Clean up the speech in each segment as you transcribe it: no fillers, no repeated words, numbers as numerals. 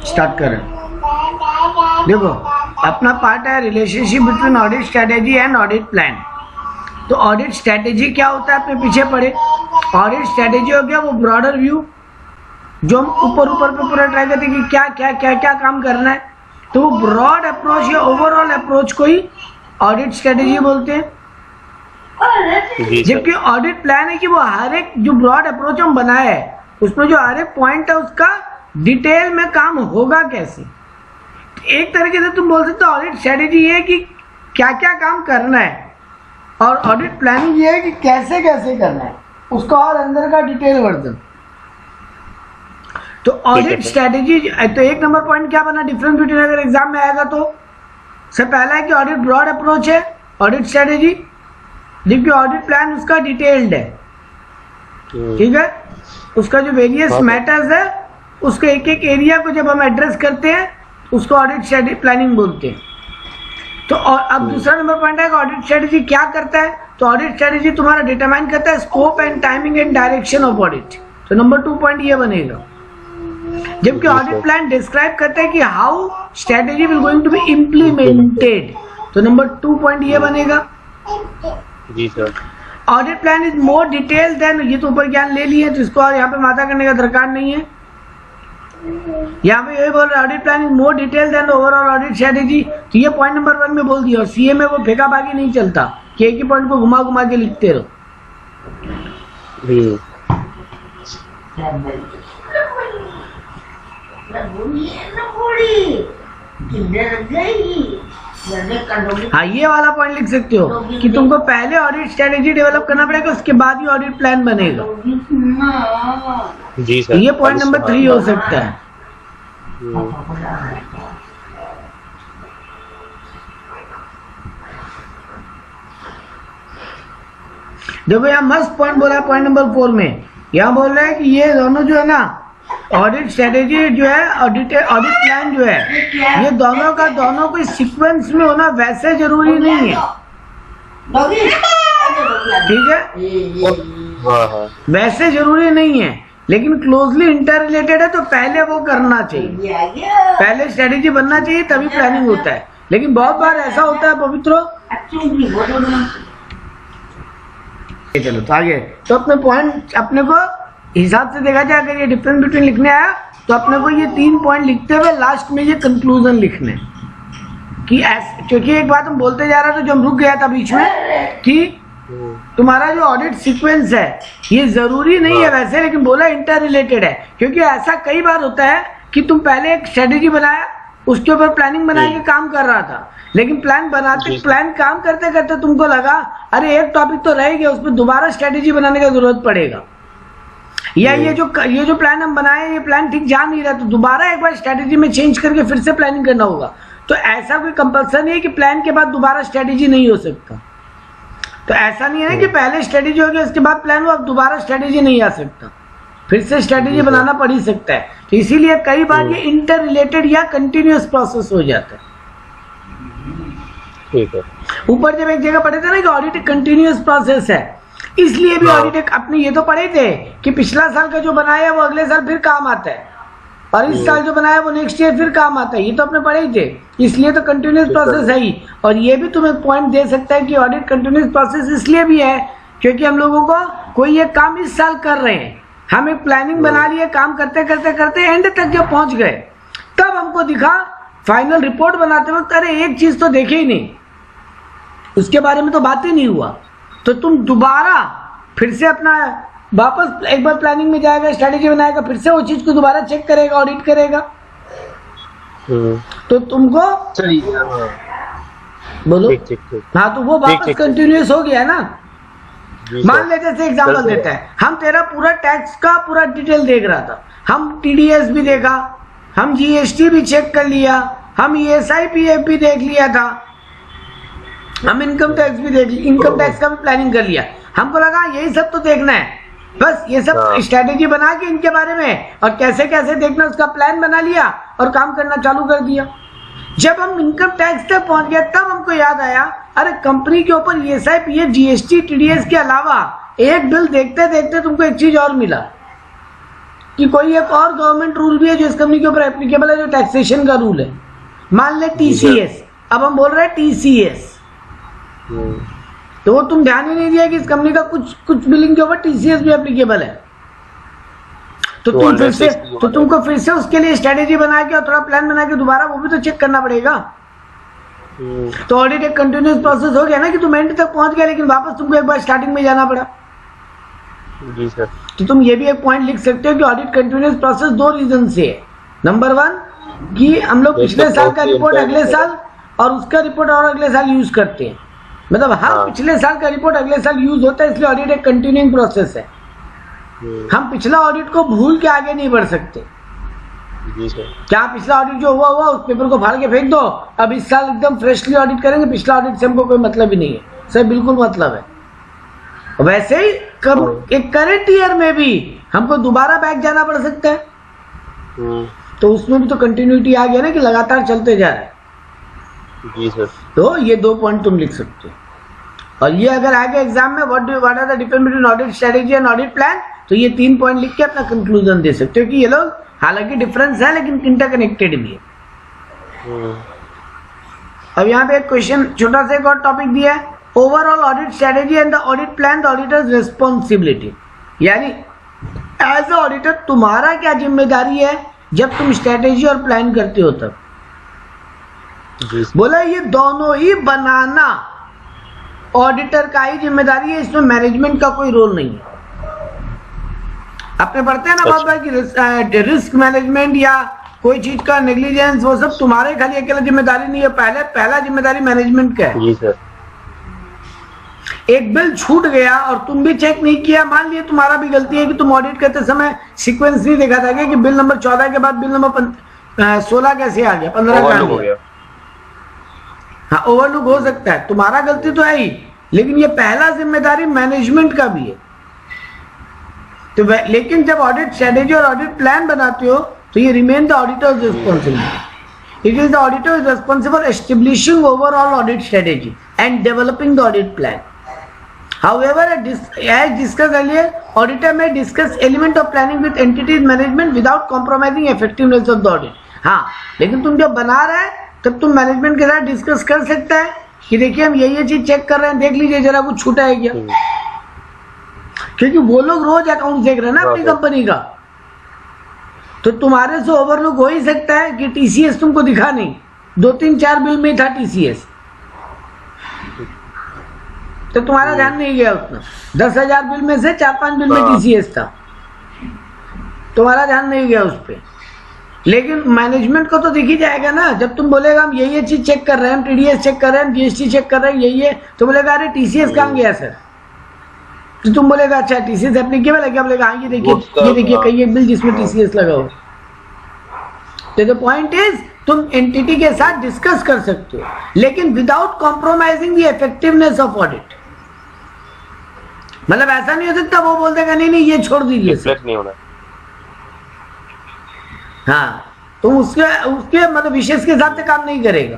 Start करें। देखो अपना पार्ट है relationship between audit strategy and audit plan. तो ऑडिट स्ट्रेटेजी क्या होता है अपने पीछे पढ़े। ऑडिट स्ट्रेटेजी हो गया वो ब्रॉडर व्यू जो हम ऊपर पे पूरा ट्राई करते हैं कि क्या क्या क्या क्या काम करना है। तो वो ब्रॉड अप्रोच या ओवरऑल अप्रोच को ही ऑडिट स्ट्रेटेजी बोलते हैं। जबकि ऑडिट प्लान है कि वो हर एक जो ब्रॉड अप्रोच हम बनाए है उसमें जो हर एक पॉइंट है उसका डिटेल में काम होगा कैसे। एक तरीके से तुम बोल सकते हो ऑडिट स्ट्रेटेजी ये है कि क्या क्या काम करना है और ऑडिट प्लानिंग ये है कि कैसे कैसे करना है उसका और अंदर का डिटेल वर्जन। तो ऑडिट स्ट्रेटेजी तो एक नंबर पॉइंट क्या बना डिफरेंस बिटवीन अगर एग्जाम में आएगा तो सबसे पहला है कि ऑडिट ब्रॉड अप्रोच है ऑडिट स्ट्रेटेजी, जबकि ऑडिट प्लान उसका डिटेल्ड है। ठीक है, उसका जो वेरियस मैटर्स है उसके एक एक एरिया को जब हम एड्रेस करते हैं उसको ऑडिट प्लानिंग बोलते हैं। तो और अब दूसरा नंबर पॉइंट है ऑडिट स्ट्रेटेजी क्या करता है। तो ऑडिट स्ट्रेटेजी तुम्हारा डिटरमाइन करता है scope and timing and direction of audit. तो नंबर 2 पॉइंट ये बनेगा। जबकि ऑडिट प्लान डिस्क्राइब करता है कि how strategy will going to be implemented. तो नंबर 2 पॉइंट ये बनेगा। जी sir. Audit plan is more detail than, ये तो ऊपर ज्ञान ले लिए तो इसको और यहाँ पे माथा करने का दरकार नहीं है। यहाँ पे यही बोल रहा है audit plan is more detail than overall audit strategy. तो ये पॉइंट नंबर 1 में बोल दिया। और सीए में वो फेंका बाकी नहीं चलता कि एक ही पॉइंट को घुमा घुमा के लिखते रहो। हाँ ये वाला पॉइंट लिख सकते हो कि तुमको पहले ऑडिट स्ट्रेटेजी डेवलप करना पड़ेगा उसके बाद ही ऑडिट प्लान बनेगा। जी सर। ये पॉइंट नंबर 3 हो सकता है। देखो यहाँ मस्त पॉइंट बोला है पॉइंट नंबर 4 में। यहाँ बोल रहा है कि ये दोनों जो है ना ऑडिट स्ट्रेटेजी जो है ऑडिट प्लान जो है ये दोनों का दोनों कोई सीक्वेंस में होना वैसे जरूरी नहीं है। ठीक है, वैसे जरूरी नहीं है लेकिन क्लोजली इंटर रिलेटेड है तो पहले वो करना चाहिए, पहले स्ट्रेटेजी बनना चाहिए तभी प्लानिंग होता है। लेकिन बहुत बार ऐसा होता है पवित्रो। चलो तो आगे तो अपने पॉइंट अपने को हिसाब से देखा जाए अगर ये डिफरेंस बिटवीन लिखने आया तो अपने को ये 3 पॉइंट लिखते हुए लास्ट में ये कंक्लूजन लिखने कि क्योंकि एक बात हम बोलते जा रहा था जो हम रुक गया था बीच में कि तुम्हारा जो ऑडिट सीक्वेंस है ये जरूरी नहीं है वैसे, लेकिन बोला इंटर रिलेटेड है। क्योंकि ऐसा कई बार होता है कि तुम पहले एक स्ट्रेटेजी बनाया उसके ऊपर प्लानिंग बना के काम कर रहा था, लेकिन प्लान काम करते करते तुमको लगा अरे एक टॉपिक तो रह गया उस पर दोबारा स्ट्रेटेजी बनाने का जरूरत पड़ेगा, या ये जो प्लान हम बनाए ये प्लान ठीक जा नहीं रहा तो दोबारा एक बार स्ट्रेटेजी में चेंज करके फिर से प्लानिंग करना होगा। तो ऐसा कोई कंपल्सन नहीं है कि प्लान के बाद दोबारा स्ट्रेटेजी नहीं हो सकता। तो ऐसा नहीं है ना कि पहले स्ट्रेटेजी हो गया उसके बाद प्लान हो अब दोबारा स्ट्रेटेजी नहीं आ सकता, फिर से स्ट्रेटेजी बनाना पड़ ही सकता है। तो इसीलिए कई बार ये इंटर रिलेटेड या कंटिन्यूअस प्रोसेस हो जाता है। ठीक है, ऊपर जब एक जगह पढ़े थे ना कि ऑडिट कंटिन्यूअस प्रोसेस है, इसलिए भी ऑडिट अपने ये तो पढ़े थे कि पिछला साल का जो बनाया है वो अगले साल फिर काम आता है और इस साल जो बनाया वो नेक्स्ट ईयर फिर काम आता है, ये तो अपने पढ़े ही थे। इसलिए तो कंटिन्यूअस प्रोसेस है ही। और ये भी तुम्हें पॉइंट दे सकता है कि ऑडिट कंटिन्यूअस प्रोसेस इसलिए भी है क्योंकि हम लोगों को कोई एक काम इस साल कर रहे हैं, हम एक प्लानिंग बना लिए, काम करते करते करते एंड तक जब पहुंच गए तब हमको दिखा फाइनल रिपोर्ट बनाते वक्त अरे एक चीज तो देखे ही नहीं, उसके बारे में तो बात ही नहीं हुआ। तो तुम दोबारा फिर से अपना वापस एक बार प्लानिंग में जाएगा, स्ट्रेटेजी बनाएगा, फिर से वो चीज को दोबारा चेक करेगा, ऑडिट करेगा। तो तुमको बोलो हाँ तो वो वापस कंटिन्यूअस हो गया ना। मान ले जैसे एग्जाम्पल देता है हम तेरा पूरा टैक्स का पूरा डिटेल देख रहा था, हम टीडीएस भी देखा, हम जीएसटी भी चेक कर लिया, हम ईएसआई पीएफ भी देख लिया था, हम इनकम टैक्स भी देख लिया, इनकम टैक्स का भी प्लानिंग कर लिया। हमको लगा यही सब तो देखना है, बस ये सब स्ट्रेटेजी बना के इनके बारे में और कैसे कैसे देखना उसका प्लान बना लिया और काम करना चालू कर दिया। जब हम इनकम टैक्स तक पहुंच गए तब हमको याद आया अरे कंपनी के ऊपर ईएसआई पीएफ जीएसटी टीडीएस के अलावा एक बिल देखते देखते तुमको एक चीज और मिला, कि कोई एक और गवर्नमेंट रूल भी है जो इस कंपनी के ऊपर एप्लीकेबल है, जो टैक्सेशन का रूल है। मान ले टीसीएस, अब हम बोल रहे हैं टीसीएस, तो वो तुम ध्यान ही नहीं दिया कि इस कंपनी का कुछ बिलिंग के ऊपर टीसीएस भी एप्लीकेबल है। तो तुमको फिर से उसके लिए स्ट्रेटेजी बना के और थोड़ा प्लान बना के दोबारा वो भी तो चेक करना पड़ेगा। तो ऑडिट एक कंटिन्यूस प्रोसेस हो गया ना कि तुम एंड तक पहुंच गए, लेकिन वापस तुमको एक बार स्टार्टिंग में जाना पड़ा। जी सर। तो तुम ये भी एक पॉइंट लिख सकते हो कि ऑडिट कंटिन्यूस प्रोसेस 2 रीजन से है। नंबर 1 कि हम लोग पिछले साल का रिपोर्ट अगले साल और उसका रिपोर्ट और अगले साल यूज करते हैं, मतलब हर पिछले साल का रिपोर्ट अगले साल यूज होता है, इसलिए ऑडिट एक कंटिन्यूइंग प्रोसेस है। हम पिछला ऑडिट को भूल के आगे नहीं बढ़ सकते। जी सर। क्या पिछला ऑडिट जो हुआ उस पेपर को फाड़ के फेंक दो, अब इस साल एकदम फ्रेशली ऑडिट करेंगे, पिछला ऑडिट से हमको कोई मतलब ही नहीं है। सर बिल्कुल मतलब है। वैसे ही एक करंट ईयर में भी हमको दोबारा बैक जाना पड़ सकता है, तो उसमें भी तो कंटिन्यूटी आ गया ना कि लगातार चलते जा रहा है। जी सर। तो ये 2 पॉइंट तुम लिख सकते हो। और ये अगर आगे एग्जाम में what are the difference between audit strategy and audit plan, तो ये 3 पॉइंट लिख के अपना कंक्लूजन दे सकते हो कि ये लोग हालांकि डिफरेंस है लेकिन इंटरकनेक्टेड भी है। अब यहाँ पे एक क्वेश्चन छोटा सा एक और टॉपिक दिया है, overall audit strategy and the audit plan the auditors responsibility, यानी एज अ ऑडिटर तुम्हारा क्या जिम्मेदारी है जब तुम स्ट्रेटेजी और प्लान करते हो तब। बोला ये दोनों ही बनाना ऑडिटर का ही जिम्मेदारी है, इसमें मैनेजमेंट का कोई रोल नहीं है। आपने पढ़ते हैं ना बहुत बार कि रिस्क मैनेजमेंट या कोई चीज का नेग्लिजेंस, वो सब तुम्हारे खाली अकेला जिम्मेदारी नहीं है, पहला जिम्मेदारी मैनेजमेंट का है। जी सर। एक बिल छूट गया और तुम भी चेक नहीं किया, मान लिया तुम्हारा भी गलती है कि तुम ऑडिट करते समय सीक्वेंस नहीं देखा था कि बिल नंबर 14 के बाद बिल नंबर 16 कैसे आ गया, 15 का आ गया। हाँ ओवरलुक हो सकता है, तुम्हारा गलती तो है ही, लेकिन ये पहला जिम्मेदारी मैनेजमेंट का भी है। तो लेकिन जब ऑडिट स्ट्रेटेजी और ऑडिट प्लान बनाते हो तो ये remain the auditors responsibility. It is the auditor is responsible establishing overall audit strategy and developing the audit plan. However, as discussed earlier, auditor may discuss element of planning with entities management without compromising effectiveness of the audit. हाँ, लेकिन तुम जब बना रहे हैं तब तुम management के साथ डिस्कस कर सकता है कि देखिए हम ये चीज चेक कर रहे हैं, देख लीजिए जरा कुछ छूटा है क्या, क्योंकि वो लोग रोज अकाउंट देख रहे हैं ना अपनी कंपनी का। तो तुम्हारे से ओवरलुक हो ही सकता है कि टीसीएस तुमको दिखा नहीं, 2-3-4 बिल में था टीसीएस, तो तुम्हारा ध्यान नहीं गया उतना। 10,000 बिल में से 4-5 बिल में टीसीएस था, तुम्हारा ध्यान नहीं गया उस पर। लेकिन मैनेजमेंट को तो दिख ही जाएगा ना, जब तुम बोलेगा हम ये चीज चेक कर रहे हैं, हम टीडीएस चेक कर रहे हैं, जीएसटी चेक कर रहे हैं, ये तो बोलेगा अरे टीसीएस कहाँ गया सर, तो तुम बोलेगा अच्छा टीसीएस एप्लीकेबल है क्या, बोलेगा हाँ ये देखिए कहीं एक बिल जिसमें टीसीएस लगा हो। तो द पॉइंट इज तुम एंटिटी के साथ डिस्कस कर सकते हो, लेकिन without compromising the effectiveness of audit. मतलब ऐसा नहीं हो सकता वो बोल देगा नहीं ये छोड़ दीजिए, नहीं होना। हाँ तो उसके मतलब विशेष के हिसाब से काम नहीं करेगा।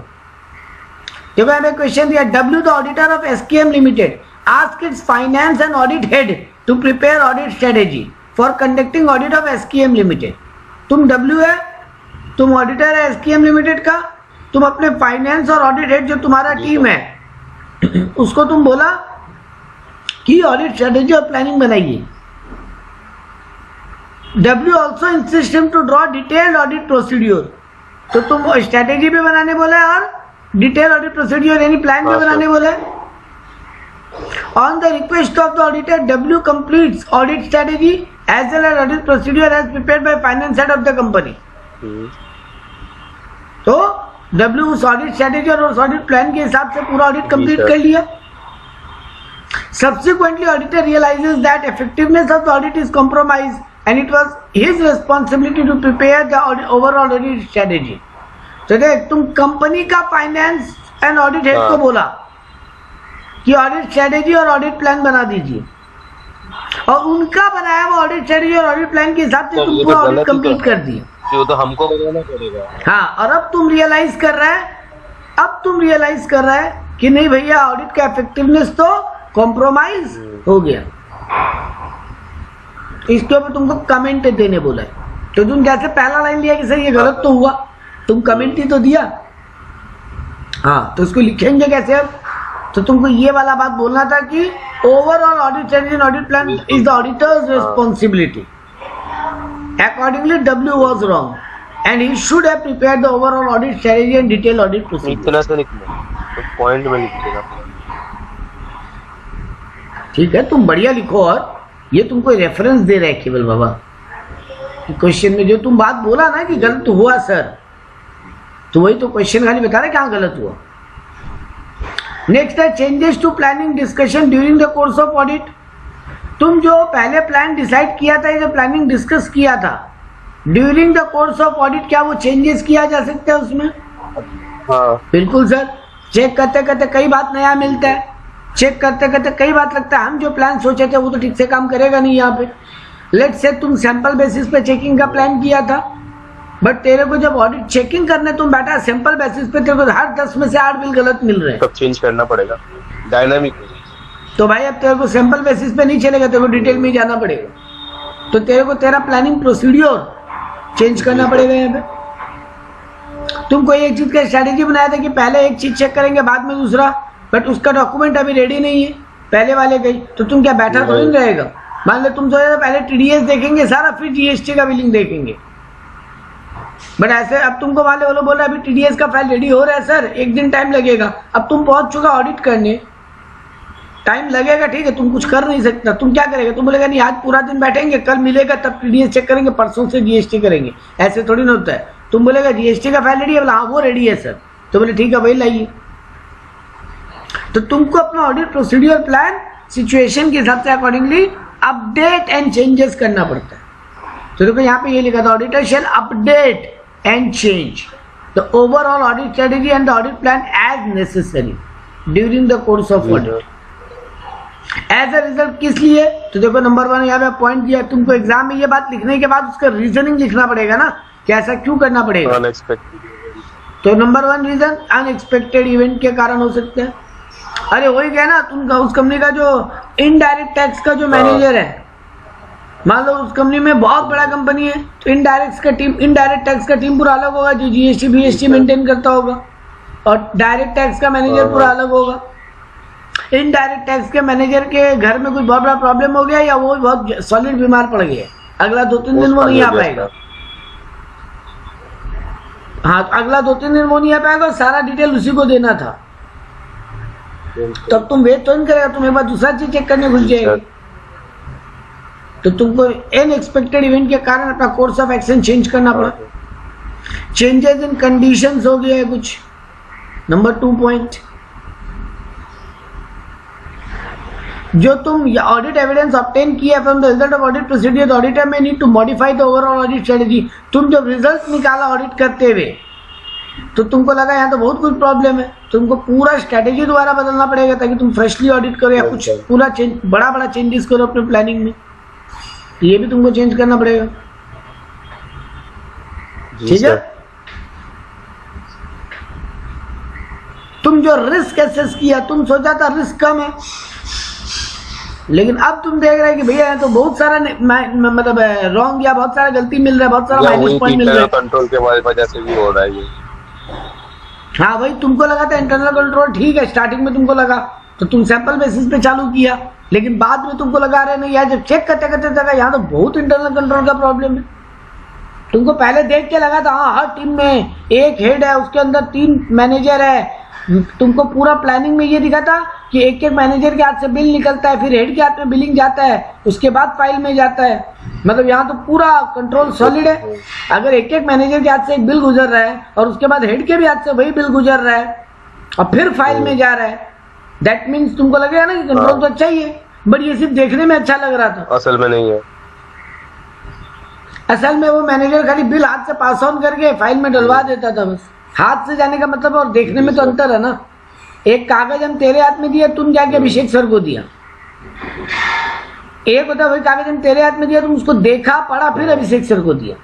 देखो हमें क्वेश्चन दिया, W the auditor of SKM limited ask its finance and audit head to prepare audit strategy for conducting audit of SKM limited. तुम डब्ल्यू है, तुम ऑडिटर है एसकेएम लिमिटेड का, तुम अपने फाइनेंस और ऑडिट हेड जो तुम्हारा टीम है उसको तुम बोला कि ऑडिट स्ट्रेटेजी और प्लानिंग बनाइए। W also insists him to draw detailed audit procedure, तो तुम स्ट्रेटेजी भी बनाने बोला और डिटेल ऑडिट प्रोसीड्यूर यानी प्लान भी बनाने बोला। On the request of the auditor W completes audit strategy as well as audit procedure as prepared by finance head of the company। तो W उस ऑडिट स्ट्रेटेजी और उस ऑडिट प्लान के हिसाब से पूरा ऑडिट कंप्लीट कर लिया। Subsequently, auditor realizes that effectiveness of the audit is compromised, and it was his responsibility to prepare the overall audit strategy. तो देख तुम कंपनी का फाइनेंस एंड ऑडिट हेड को बोला कि ऑडिट स्ट्रेटेजी और ऑडिट प्लान बना दीजिए, और उनका बनाया हुआ ऑडिट स्ट्रेटेजी और ऑडिट प्लान के हिसाब से तुम पूरा ऑडिट कंप्लीट कर दिया। वो तो हमको बनाना पड़ेगा। हाँ, और अब तुम रियलाइज कर रहा है कि नहीं भैया ऑडिट का इफेक्टिवनेस तो कॉम्प्रोमाइज हो गया। इसके ऊपर तुमको कमेंट देने बोला है। तो तुम जैसे पहला लाइन लिया कि सर ये गलत तो हुआ, तुम कमेंट ही तो दिया। हाँ, तो इसको लिखेंगे कैसे अब? तो तुमको ये वाला बात बोलना था कि overall audit strategy and audit plan is the auditors responsibility. Accordingly, W was wrong, and he should have prepared the overall audit strategy and detailed audit procedure. इतना से लिखना, तो पॉइंट में लिखिएगा। ठीक है, तुम बढ़िया लिखो। और ये तुमको रेफरेंस दे रहा है केवल बाबा क्वेश्चन में जो तुम बात बोला ना कि गलत हुआ सर, तो वही तो क्वेश्चन खाली बता रहा है कहाँ गलत हुआ। नेक्स्ट है changes to planning discussion during the course of audit. तुम जो पहले प्लान डिसाइड किया था, ये जो प्लानिंग डिस्कस किया था during the course of audit, क्या वो चेंजेस किया जा सकता है उसमें? हाँ बिल्कुल सर। चेक करते करते कई बात नया मिलता है, चेक करते करते कई बात लगता है हम जो प्लान सोचे थे वो तो ठीक से काम करेगा नहीं यहाँ पे। लेट्स से तुम सैंपल बेसिस पे चेकिंग का प्लान किया था, बट तेरे को जब ऑडिट चेकिंग करने तुम बैठा सैंपल बेसिस पे, तेरे को हर 10 में से 8 बिल गलत मिल रहे हैं। तब चेंज करना पड़ेगा डायनामिक। तो भाई अब तेरे को सैंपल बेसिस पे नहीं चलेगा, तेरे को डिटेल में ही जाना पड़ेगा। तो तेरे को तेरा प्लानिंग प्रोसीड्योर चेंज करना पड़ेगा यहाँ पे। तुम कोई एक चीज का स्ट्रैटेजी बनाया था कि पहले एक चीज चेक करेंगे बाद में दूसरा, बट उसका डॉक्यूमेंट अभी रेडी नहीं है पहले वाले का ही, तो तुम क्या बैठा थोड़ी नहीं रहेगा। मान लो तुम सोचे पहले टीडीएस देखेंगे सारा, फिर जीएसटी का बिलिंग देखेंगे, बट ऐसे अब तुमको मान लो बोल रहा है अभी टीडीएस का फाइल रेडी हो रहा है सर, एक दिन टाइम लगेगा। अब तुम पहुंच चुका ऑडिट करने, टाइम लगेगा ठीक है, तुम कुछ कर नहीं सकता। तुम क्या करेगा? तुम बोलेगा नहीं आज पूरा दिन बैठेंगे, कल मिलेगा तब टीडीएस चेक करेंगे, परसों से जीएसटी करेंगे। ऐसे थोड़ी ना होता है। तुम बोलेगा जीएसटी का फाइल रेडी है, बोला हाँ वो रेडी है सर, तो बोले ठीक है वही लाइए। तो तुमको अपना ऑडिट प्रोसीड्यूर प्लान सिचुएशन के हिसाब से अकॉर्डिंगली अपडेट एंड चेंजेस करना पड़ता है। तो देखो यहाँ पे ये लिखा था auditor shall update and change the overall audit strategy and the audit plan as necessary during the course of audit. As a result किस लिए? तो देखो नंबर 1 यहाँ पे पॉइंट दिया, तुमको एग्जाम में ये बात लिखने के बाद उसका रीजनिंग लिखना पड़ेगा ना कि ऐसा क्यों करना पड़ेगा। अनएक्सपेक्टेड। तो नंबर 1 रीजन अनएक्सपेक्टेड इवेंट के कारण हो सकते हैं। अरे हो ही गया ना, तुम उस कंपनी का जो इनडायरेक्ट टैक्स का जो मैनेजर है, मान लो उस कंपनी में बहुत बड़ा कंपनी है, तो इनडायरेक्ट टैक्स का टीम पूरा अलग होगा जो जीएसटी बीएसटी मेंटेन करता होगा, और डायरेक्ट टैक्स का मैनेजर पूरा अलग होगा। इनडायरेक्ट टैक्स के मैनेजर के घर में कुछ बहुत बड़ा प्रॉब्लम हो गया या वो बहुत सॉलिड बीमार पड़ गया, अगला 2-3 दिन वो नहीं आ पाएगा। हाँ, अगला 2-3 दिन वो नहीं आ पाएगा, सारा डिटेल उसी को देना था। तब तुम वेट तो नहीं करेगा, तुम एक बार दूसरा चीज चेक करने घुस जाएगी। तो तुमको अनएक्सपेक्टेड इवेंट के कारण अपना कोर्स ऑफ एक्शन चेंज करना पड़ा। चेंजेस इन कंडीशंस हो गया है कुछ। नंबर 2 पॉइंट, जो तुम ऑडिट एविडेंस ऑब्टेन किया from the result of audit procedure, the auditor may need to modify the overall audit strategy. तुम जब रिजल्ट निकाला ऑडिट करते हुए तो तुमको लगा यहाँ तो बहुत कुछ प्रॉब्लम है, तुमको पूरा स्ट्रेटेजी दोबारा बदलना पड़ेगा ताकि तुम फ्रेशली ऑडिट करो या कुछ पूरा चेंज बड़ा चेंजेस करो अपने प्लानिंग में, तो ये भी तुमको चेंज करना पड़ेगा। ठीक है, तुम जो रिस्क एसेस किया, तुम सोचा था रिस्क कम है, लेकिन अब तुम देख रहे हैं कि भैया तो बहुत सारा मतलब रॉन्ग या बहुत सारा गलती मिल रहा है, बहुत सारा माइनस पॉइंट मिल रहा है। कंट्रोल के वजह से भी हो रहा है ये। हाँ वही तुमको लगा था इंटरनल कंट्रोल ठीक है, स्टार्टिंग में तुमको लगा तो तुम सैंपल बेसिस पे चालू किया, लेकिन बाद में तुमको लगा रहे नहीं यार, जब चेक करते करते लगा यहाँ तो बहुत इंटरनल कंट्रोल का प्रॉब्लम है। तुमको पहले देख के लगा था हाँ हर टीम में एक हेड है, उसके अंदर 3 मैनेजर है, तुमको पूरा प्लानिंग में ये दिखा था कि एक एक मैनेजर के हाथ से बिल निकलता है, फिर हेड के हाथ में बिलिंग जाता है, उसके बाद फाइल में जाता है। मतलब यहाँ तो पूरा कंट्रोल सॉलिड है। अगर एक एक मैनेजर के हाथ से एक बिल गुजर रहा है और उसके बाद हेड के भी हाथ से वही बिल गुजर रहा है और फिर फाइल में जा रहा है, दैट मीन्स तुमको लगेगा ना कि कंट्रोल तो अच्छा ही है, बट ये सिर्फ देखने में अच्छा लग रहा था, असल में नहीं है। असल में वो मैनेजर खाली बिल हाथ से पास ऑन करके फाइल में डलवा देता था बस। हाथ से जाने का मतलब और देखने में तो अंतर है ना। एक कागज हम तेरे हाथ में दिया, तुम जाके अभिषेक सर को दिया, एक होता है वही कागज हम तेरे हाथ में दिया, तुम उसको देखा पढ़ा फिर अभिषेक सर को दिया,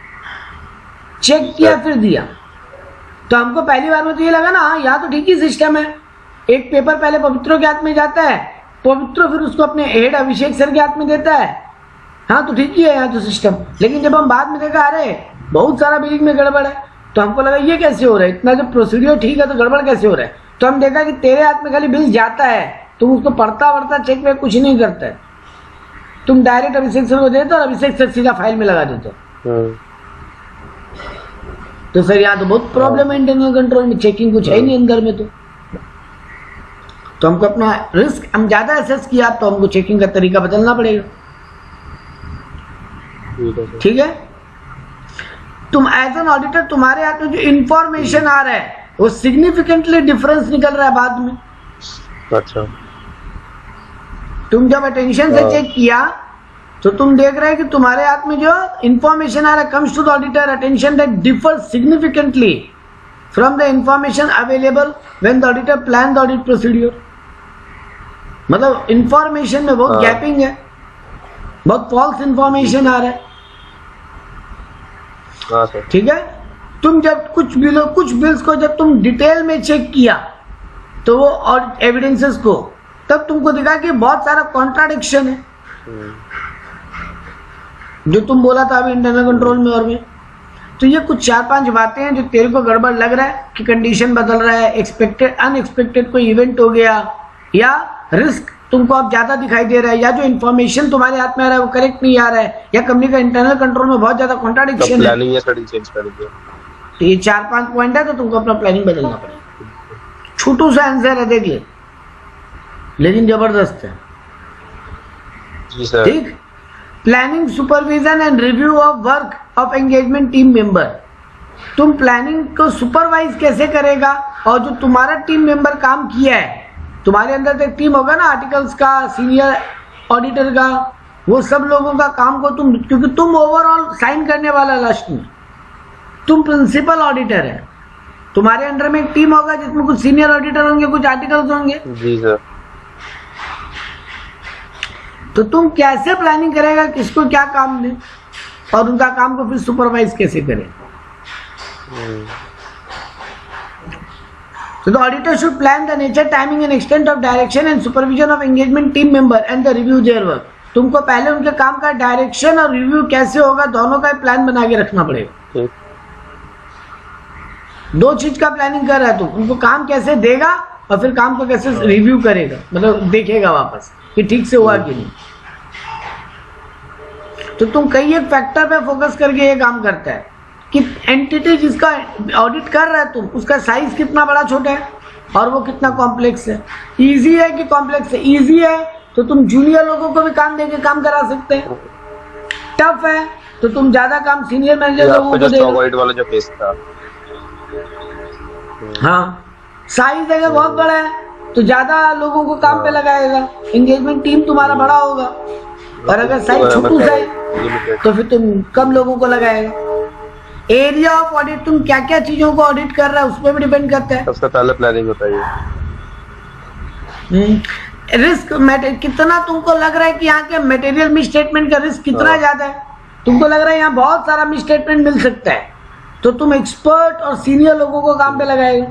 चेक किया फिर दिया। तो हमको पहली बार में तो ये लगा ना हाँ यहाँ तो ठीक ही सिस्टम है, एक पेपर पहले पवित्रों के हाथ में जाता है, पवित्रो फिर उसको अपने हेड अभिषेक सर के हाथ में देता है, हाँ तो ठीक ही है यहाँ तो सिस्टम, लेकिन जब हम बाद में देखा अरे बहुत सारा बिलिंग में गड़बड़ है, तो हमको लगा ये कैसे हो रहा है, इतना जब प्रोसीड्यूर ठीक है तो गड़बड़ कैसे हो रहा है। तो हम देखा कि तेरे हाथ में खाली बिल जाता है, तुम उसको पढ़ता वढ़ता चेक में कुछ नहीं करता है, तुम डायरेक्ट अभिषेक सर को देते हो और अभिषेक सर सीधा फाइल में लगा देते हो। तो सर यहाँ तो बहुत प्रॉब्लम है इंटरनल कंट्रोल में, चेकिंग कुछ है ही नहीं अंदर में। तो हमको अपना रिस्क हम ज्यादा असेस किया तो हमको चेकिंग का तरीका बदलना पड़ेगा। ठीक है, तुम एज एन ऑडिटर तुम्हारे हाथ में जो इंफॉर्मेशन आ रहा है वो सिग्निफिकेंटली डिफरेंस निकल रहा है बाद में। अच्छा, तुम जब अटेंशन से चेक किया तो तुम देख रहे हैं कि तुम्हारे हाथ में जो इंफॉर्मेशन आ रहा है comes to the auditor attention that differ significantly from the information available when the auditor plan the audit procedure. मतलब इंफॉर्मेशन में बहुत गैपिंग है, बहुत फॉल्स इंफॉर्मेशन आ रहा है। ठीक है, तुम जब कुछ बिल्स को जब तुम डिटेल में चेक किया तो वो और एविडेंसेस को, तब तुमको दिखा कि बहुत सारा कॉन्ट्राडिक्शन है जो तुम बोला था अभी इंटरनल कंट्रोल में और में। तो ये कुछ 4-5 बातें हैं जो तेरे को गड़बड़ लग रहा है कि कंडीशन बदल रहा है, एक्सपेक्टेड अनएक्सपेक्टेड कोई इवेंट हो गया, या रिस्क तुमको अब ज्यादा दिखाई दे रहा है, या जो इन्फॉर्मेशन तुम्हारे हाथ में आ रहा है वो करेक्ट नहीं आ रहा है, या कंपनी का इंटरनल कंट्रोल में बहुत ज्यादा कॉन्ट्राडिक्शन है। प्लानिंग या स्टडी चेंज कर दिया। तो ये 4-5 पॉइंट है, तो तुमको अपना प्लानिंग बदलना पड़ेगा। छोटू सा आंसर है, देख ले, लेकिन जबरदस्त है। जी सर। ठीक, planning supervision and review of work of engagement team member. तुम प्लानिंग को सुपरवाइज कैसे करेगा, और जो तुम्हारा टीम मेंबर काम किया है, तुम्हारे अंदर तो एक टीम होगा ना, आर्टिकल्स का, सीनियर ऑडिटर का, वो सब लोगों का काम को तुम, क्योंकि तुम ओवरऑल साइन करने वाला लास्ट में, तुम प्रिंसिपल ऑडिटर है, तुम्हारे अंडर में एक टीम होगा जिसमें कुछ सीनियर ऑडिटर होंगे, कुछ आर्टिकल्स होंगे। जी सर। तो तुम कैसे प्लानिंग करेगा, किसको क्या काम दे, और उनका काम को फिर सुपरवाइज कैसे करे। So the auditor should plan the nature, timing and extent of direction and supervision of engagement team member and the review their work. तुमको पहले उनके काम का डायरेक्शन और रिव्यू कैसे होगा दोनों का प्लान बना के रखना पड़ेगा। दो चीज का प्लानिंग कर रहा है तुम, उनको काम कैसे देगा और फिर काम को कैसे रिव्यू करेगा, मतलब देखेगा वापस कि ठीक से हुआ कि नहीं। तो तुम कई एक फैक्टर पे फोकस करके ये काम करता है कि एंटिटी जिसका ऑडिट कर रहा है तुम, उसका साइज कितना बड़ा छोटा है और वो कितना कॉम्प्लेक्स है, इजी है कि कॉम्प्लेक्स है। इजी है तो तुम जूनियर लोगों को भी काम देके काम करा सकते हैं, टफ है तो तुम ज्यादा काम सीनियर मैनेजर लोगों को देगा। वाला जो केस था, हाँ, साइज अगर बहुत बड़ा है तो ज्यादा लोगों को काम पे लगाएगा, एंगेजमेंट टीम तुम्हारा बड़ा होगा, और अगर साइज छोटू सा है तो फिर तुम कम लोगों को लगाएगा। एरिया ऑफ ऑडिट, तुम क्या क्या चीजों को ऑडिट कर रहा है उस पर भी डिपेंड करता है। सबसे पहले प्लानिंग होता है। रिस्क कितना तुमको लग रहा है कि यहाँ के मटेरियल मिस स्टेटमेंट का रिस्क कितना ज्यादा है, तुमको लग रहा है यहाँ बहुत सारा मिस स्टेटमेंट मिल सकता है, तो तुम एक्सपर्ट और सीनियर लोगों को काम पे लगाएगा।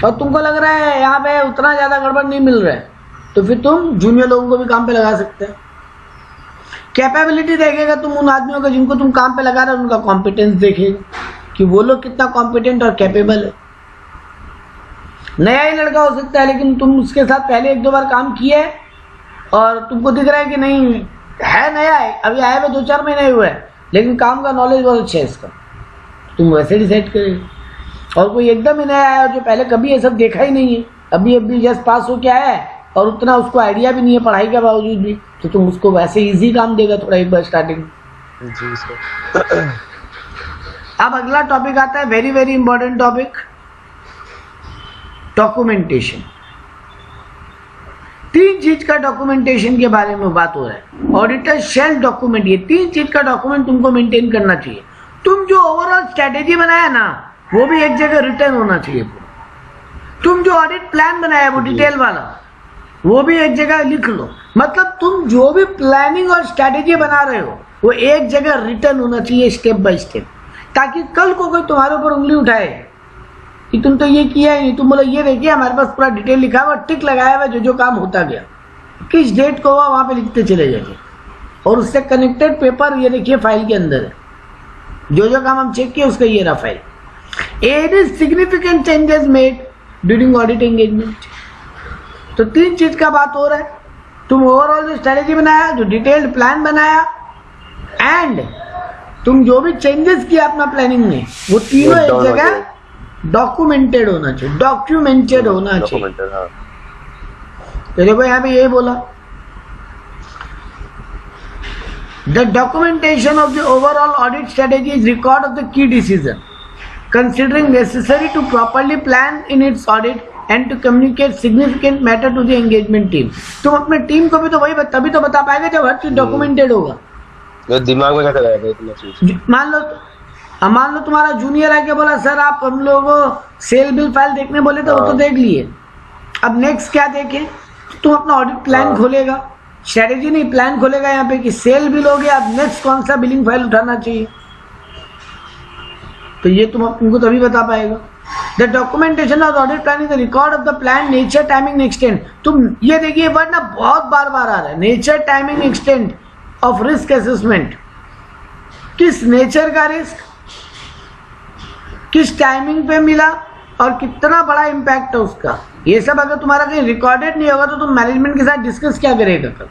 और तुमको लग रहा है यहाँ पे उतना ज्यादा गड़बड़ नहीं मिल रहा है, तो फिर तुम जूनियर लोगों को भी काम पे लगा सकते हैं। कैपेबिलिटी देखेगा तुम उन आदमियों का जिनको तुम काम पे लगा रहे हो, उनका कॉम्पिटेंस देखेगा कि वो लोग कितना कॉम्पिटेंट और कैपेबल है। नया ही लड़का हो सकता है लेकिन तुम उसके साथ पहले 1-2 बार काम किया है और तुमको दिख रहा है कि नहीं है, नया है, अभी आए हुए 2-4 महीने हुए हैं, लेकिन काम का नॉलेज बहुत अच्छा है इसका, तुम वैसे डिसाइड करेगा। और कोई एकदम ही नया है और जो पहले कभी ये सब देखा ही नहीं है, अभी जस्ट पास हो के आया है और उतना उसको आइडिया भी नहीं है पढ़ाई के बावजूद भी, तो तुम उसको वैसे इजी काम देगा थोड़ा एक बार स्टार्टिंग। जी सर। अब अगला टॉपिक आता है, very very important topic, documentation. 3 चीज का डॉक्यूमेंटेशन के बारे में बात हो रहा है। ऑडिटर शेल डॉक्यूमेंट, ये 3 चीज का डॉक्यूमेंट तुमको मेंटेन करना चाहिए। तुम जो ओवरऑल स्ट्रेटेजी बनाया ना वो भी एक जगह रिटर्न होना चाहिए। तुम जो ऑडिट प्लान बनाया वो डिटेल वाला वो भी एक जगह लिख लो। मतलब तुम जो भी प्लानिंग और स्ट्रेटेजी बना रहे हो वो एक जगह रिटर्न होना चाहिए स्टेप बाय स्टेप, ताकि कल को कोई तुम्हारे ऊपर उंगली उठाए कि तुम तो ये किया ही नहीं, तुम बोलो ये देखिए हमारे पास पूरा डिटेल लिखा हुआ, टिक लगाया हुआ, जो जो काम होता गया, किस डेट को हुआ वहां पे लिखते चले जाते। और उससे कनेक्टेड पेपर ये देखिए फाइल के अंदर है, जो काम हम चेक किए उसका ये रहा file. Any significant changes made during audit engagement. तो 3 चीज का बात हो रहा है, तुम ओवरऑल जो स्ट्रेटेजी बनाया, जो डिटेल्ड प्लान बनाया, एंड तुम जो भी चेंजेस किया अपना प्लानिंग में, वो तीनों एक जगह डॉक्यूमेंटेड होना चाहिए, डॉक्यूमेंटेड होना चाहिए। तो देखो यहाँ पे यही बोला, the documentation of the overall audit strategy is record of the key decision considering necessary to properly plan in its audit and to communicate significant matter to the engagement team। तुम अपने टीम को भी तो वही तभी तो बता पाएगा जब हर चीज डॉक्यूमेंटेड होगा। तो दिमाग में कैसे रहेगा इतना चीज? मान लो तुम्हारा जूनियर आके बोला सर आप हम लोग सेल बिल फाइल देखने बोले तो वो तो देख लिए, अब नेक्स्ट क्या देखें? तुम अपना ऑडिट प्लान खोलेगा, स्ट्रेटेजी नहीं प्लान खोलेगा यहाँ पे कि सेल बिल हो गया, अब नेक्स्ट कौन सा बिलिंग फाइल उठाना चाहिए, तो ये तुमको तभी बता पाएगा। The documentation of audit plan is the record of the plan, nature, timing, extent. तुम ये देखिए वर्ड ना बहुत बार आ रहा है, nature, timing, extent of risk assessment. किस नेचर का रिस्क, किस टाइमिंग पे मिला और कितना बड़ा इम्पैक्ट है उसका, ये सब अगर तुम्हारा कहीं रिकॉर्डेड नहीं होगा तो तुम मैनेजमेंट के साथ डिस्कस क्या करेगा कल?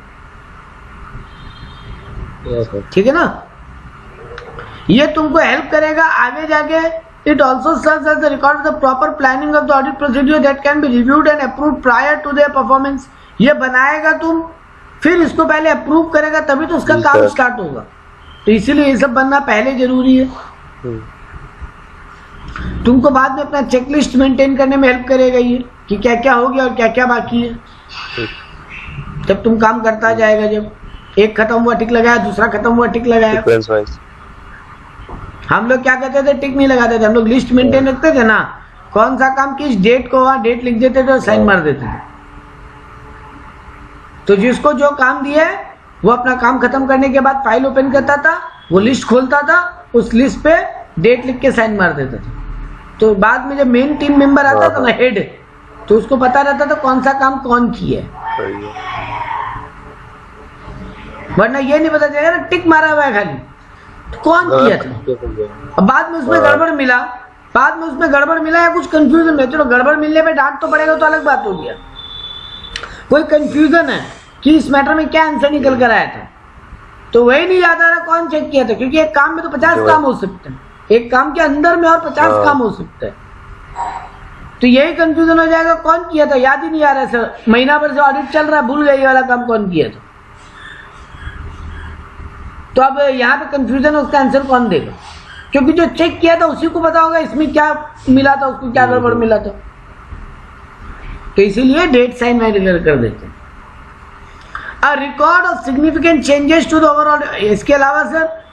ठीक है ना, ये तुमको हेल्प करेगा आगे जाके। It also serves as the record of the proper planning of the audit procedure that can be reviewed and approved prior to their performance. ये बनाएगा तुम, फिर इसको पहले अप्रूव करेगा तभी तो उसका काम स्टार्ट होगा। तो इसीलिए ये सब बनना पहले जरूरी है। तुमको बाद में अपना चेकलिस्ट मेंटेन करने में हेल्प करेगा ये कि क्या क्या हो गया और क्या क्या बाकी है। जब तुम काम करता जाएगा, जब एक खत्म हुआ टिक लगाया, दूसरा खत्म हुआ टिक लगाया। हम लोग क्या कहते थे, टिक नहीं लगाते थे, हम लोग लिस्ट मेंटेन रखते थे ना, कौन सा काम किस डेट को हुआ, डेट लिख देते थे और साइन मार देते थे। तो जिसको जो काम दिया है वो अपना काम खत्म करने के बाद फाइल ओपन करता था, वो लिस्ट खोलता था, उस लिस्ट पे डेट लिख के साइन मार देता था। तो बाद में जब मेन टीम मेंबर आता था ना, हेड, तो उसको पता रहता था कौन सा काम कौन किया है। वरना ये नहीं पता चलेगा ना टिक मारा हुआ है खाली, तो कौन किया था। अब बाद में उसमें गड़बड़ मिला, या कुछ कंफ्यूजन है, चलो गड़बड़ मिलने पे डांट तो पड़ेगा, तो अलग बात हो गया। कोई कंफ्यूजन है कि इस मैटर में क्या आंसर निकल कर आया था, तो वही नहीं याद आ रहा कौन चेक किया था, क्योंकि एक काम में तो 50 काम हो सकते हैं, एक काम के अंदर में और 50 काम हो सकते हैं। तो यही कंफ्यूजन हो जाएगा कौन किया था, याद ही नहीं आ रहा है सर, महीना भर से ऑडिट चल रहा है, भूल गई वाला काम कौन किया था। तो अब यहाँ पे कंफ्यूजन है, उसका आंसर कौन देगा, क्योंकि जो चेक किया था उसी को पता होगा इसमें क्या मिला था, उसको क्या गड़बड़ मिला था। तो इसीलिए डेट साइन में कर देते हैं। A record of significant changes to the overall. इसके अलावा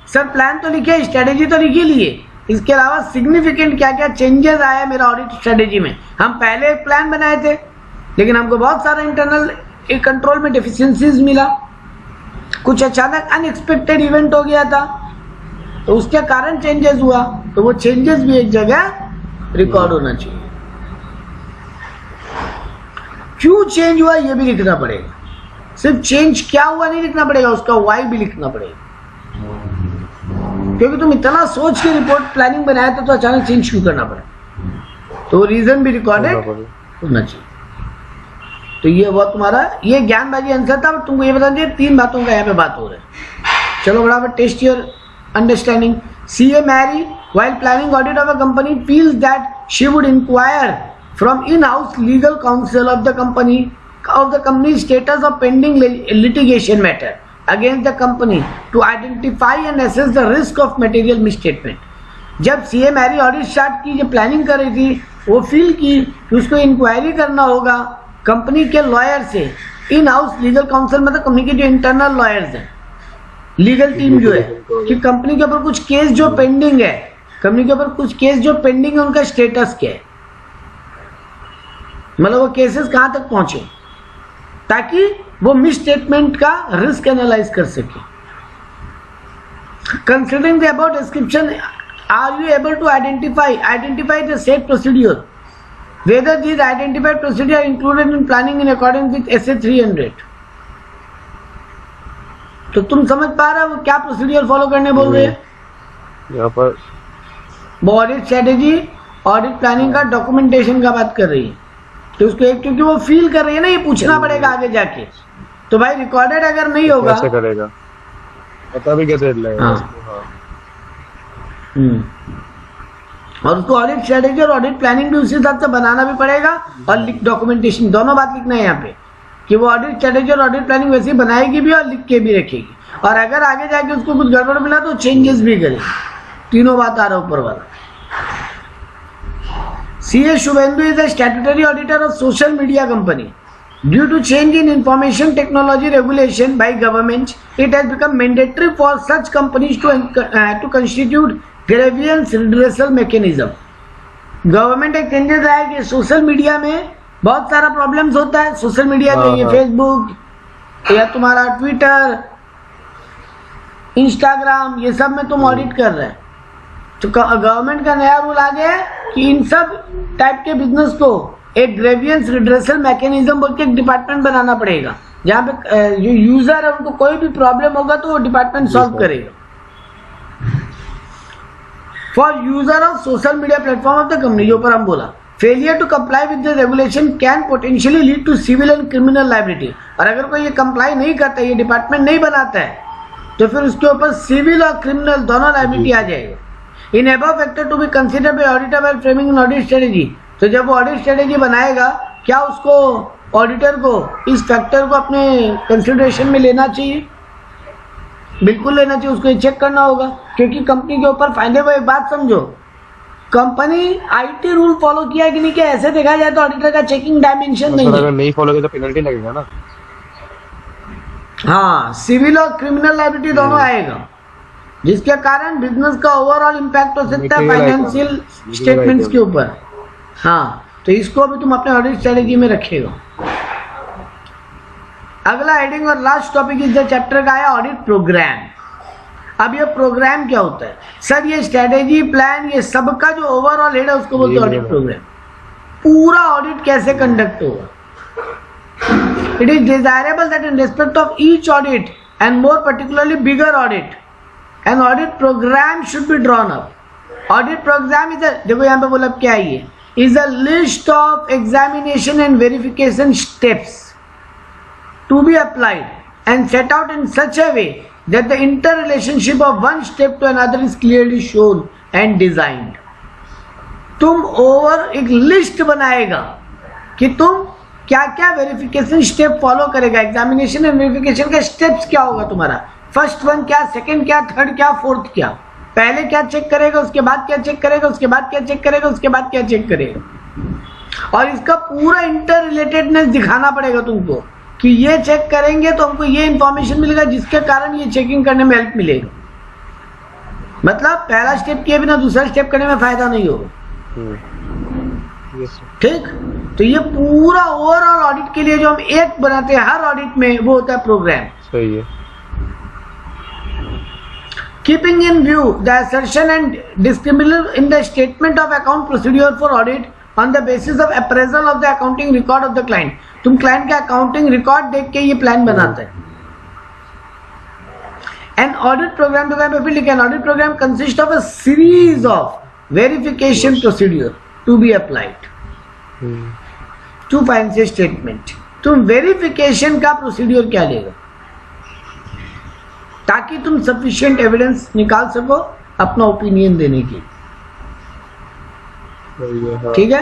सर प्लान तो लिखे, स्ट्रेटेजी तो लिखी लिए, इसके अलावा सिग्निफिकेंट क्या क्या चेंजेस आया मेरा ऑडिट स्ट्रेटेजी में। हम पहले एक प्लान बनाए थे, लेकिन हमको बहुत सारा इंटरनल कंट्रोल में डिफिशियंसीज मिला, कुछ अचानक अनएक्सपेक्टेड इवेंट हो गया था, तो उसके कारण चेंजेस हुआ, तो वो चेंजेस भी एक जगह रिकॉर्ड होना चाहिए। क्यों चेंज हुआ ये भी लिखना पड़ेगा, सिर्फ चेंज क्या हुआ नहीं लिखना पड़ेगा, उसका वाई भी लिखना पड़ेगा। क्योंकि तुम इतना सोच के रिपोर्ट प्लानिंग बनाया था, तो अचानक चेंज क्यों करना पड़ा, तो रीजन भी रिकॉर्डेड होना चाहिए। तो ये हुआ तुम्हारा, ये ज्ञानबाजी आंसर था, तुमको ये बता दिया 3 बातों का यहाँ पे बात हो रहा है। चलो बराबर, test your understanding. CA Mary, while planning audit of a company, feels that she would inquire from in-house legal counsel of the company's status of pending litigation matter against the company to identify and assess the risk of material misstatement। जब CA Mary audit start की, जो planning कर रही थी, वो feel की कि उसको इंक्वायरी करना होगा कंपनी के लॉयर से। इन हाउस लीगल काउंसिल मतलब कंपनी के जो इंटरनल लॉयर्स हैं, लीगल टीम जो है, कि कंपनी के ऊपर कुछ केस जो पेंडिंग है, उनका स्टेटस क्या है, मतलब वो केसेस कहां तक पहुंचे, ताकि वो मिस स्टेटमेंट का रिस्क एनालाइज कर सके। Considering the about description, are you able to identify the set procedure, whether these identified procedures are included in planning in accordance with SA 300। तो तुम समझ पा रहे हो वो क्या प्रोसीडियर फॉलो करने बोल रहे हैं? यहाँ पर वो ऑडिट स्ट्रेटेजी, ऑडिट प्लानिंग का डॉक्यूमेंटेशन का बात कर रही है। तो उसको एक, क्योंकि वो फील कर रही है ना, ये पूछना पड़ेगा आगे जाके, तो भाई रिकॉर्डेड अगर नहीं होगा कैसे करेगा, पता भी कैसे लगेगा? हाँ। और उसको ऑडिट स्ट्रेटेजी और ऑडिट प्लानिंग भी उसी हिसाब से बनाना भी पड़ेगा, और डॉक्यूमेंटेशन दोनों बात लिखना है यहाँ पे, कि वो ऑडिट स्ट्रेटेजी और ऑडिट प्लानिंग वैसे ही बनाएगी भी और लिख के भी रखेगी, और अगर आगे जाके उसको कुछ गड़बड़ मिला तो चेंजेस भी करेगी। तीनों बात आ रहा है ऊपर वाला। CA Shubhendu is a statutory auditor of social media company. Due to change in information technology regulation by government, it has become mandatory for such companies to constitute grievance redressal mechanism. Government एक changes लाया कि social media में बहुत सारा problems होता है। Social media पे ये फेसबुक या तुम्हारा ट्विटर, इंस्टाग्राम, ये सब में तुम ऑडिट कर रहे हैं, तो गवर्नमेंट का नया रूल आ गया है कि इन सब टाइप के बिजनेस को एक ग्रेवियंस रिड्रेसल मैकेनिज्म बोल के एक डिपार्टमेंट बनाना पड़ेगा, जहाँ पे जो यूजर है उनको कोई भी प्रॉब्लम होगा तो वो डिपार्टमेंट सॉल्व करेगा। For user of social media platform of the company, जो ऊपर हम बोला, failure to comply with the regulation can potentially lead to civil and criminal liability. और अगर कोई ये कंप्लाई नहीं करता, ये डिपार्टमेंट नहीं बनाता है, तो फिर उसके ऊपर सिविल और क्रिमिनल दोनों लायबिलिटी आ जाएगा। इन above factor to be considered by auditor while framing an audit strategy, तो जब वो ऑडिट स्ट्रेटेजी बनाएगा, क्या उसको ऑडिटर को इस फैक्टर को अपने कंसिडरेशन में लेना चाहिए? बिल्कुल लेना चाहिए, उसको चेक करना होगा, क्योंकि कंपनी के ऊपर फायदे। वो एक बात समझो, कंपनी आईटी रूल फॉलो किया कि नहीं किया, ऐसे देखा जाए तो ऑडिटर का चेकिंग डायमेंशन नहीं है। अगर नहीं फॉलो किया तो पेनल्टी लगेगा ना। हाँ, सिविल और क्रिमिनल लायबिलिटी दोनों आएगा, जिसके कारण बिजनेस का ओवरऑल इम्पैक्ट हो सकता है फाइनेंशियल स्टेटमेंट्स के ऊपर। हाँ, तो इसको भी तुम अपने ऑडिट स्ट्रेटेजी में रखेगा। अगला हेडिंग और लास्ट टॉपिक इस चैप्टर का है ऑडिट प्रोग्राम। अब ये प्रोग्राम क्या होता है? सर ये स्ट्रेटेजी, प्लान, ये सबका जो ओवरऑल हेड है उसको बोलते हैं ऑडिट प्रोग्राम। पूरा ऑडिट कैसे कंडक्ट होगा? It is desirable that in respect of each audit and more particularly bigger audit an audit program should be drawn up. Audit program is a, देखो यहाँ पे बोला क्या है, ये is a list of examination and verification steps to be applied and set out in such a way that the interrelationship of one step to another is clearly shown and designed. तुम over एक list बनाएगा कि तुम क्या क्या verification step follow करेगा। Examination and verification का steps क्या होगा तुम्हारा, फर्स्ट वन क्या, सेकंड क्या, थर्ड क्या, फोर्थ क्या, पहले क्या चेक करेगा, उसके बाद क्या चेक करेगा, उसके बाद क्या चेक करेगा, उसके बाद क्या चेक करेगा। और इसका पूरा इंटर रिलेटेडनेस दिखाना पड़ेगा तुमको कि ये चेक करेंगे तो हमको ये इंफॉर्मेशन मिलेगा, जिसके कारण ये चेकिंग करने में हेल्प मिलेगा। मतलब पहला स्टेप किए बिना दूसरा स्टेप करने में फायदा नहीं होगा। ठीक, तो ये पूरा ओवरऑल ऑडिट के लिए जो हम एक बनाते हैं हर ऑडिट में, वो होता है प्रोग्राम। सही है। Keeping in view the assertion and discriminal in the statement of account procedure for audit on the basis of appraisal of the accounting record of the client, तुम क्लाइंट का अकाउंटिंग रिकॉर्ड देख के ये plan बनाते हैं। An audit program, तो पे लिखा है, audit program consists of a series of verification procedure to be applied to financial statement. तुम वेरिफिकेशन का प्रोसीड्यूर क्या लेगा ताकि तुम सफिशिएंट एविडेंस निकाल सको अपना ओपिनियन देने की। ठीक है,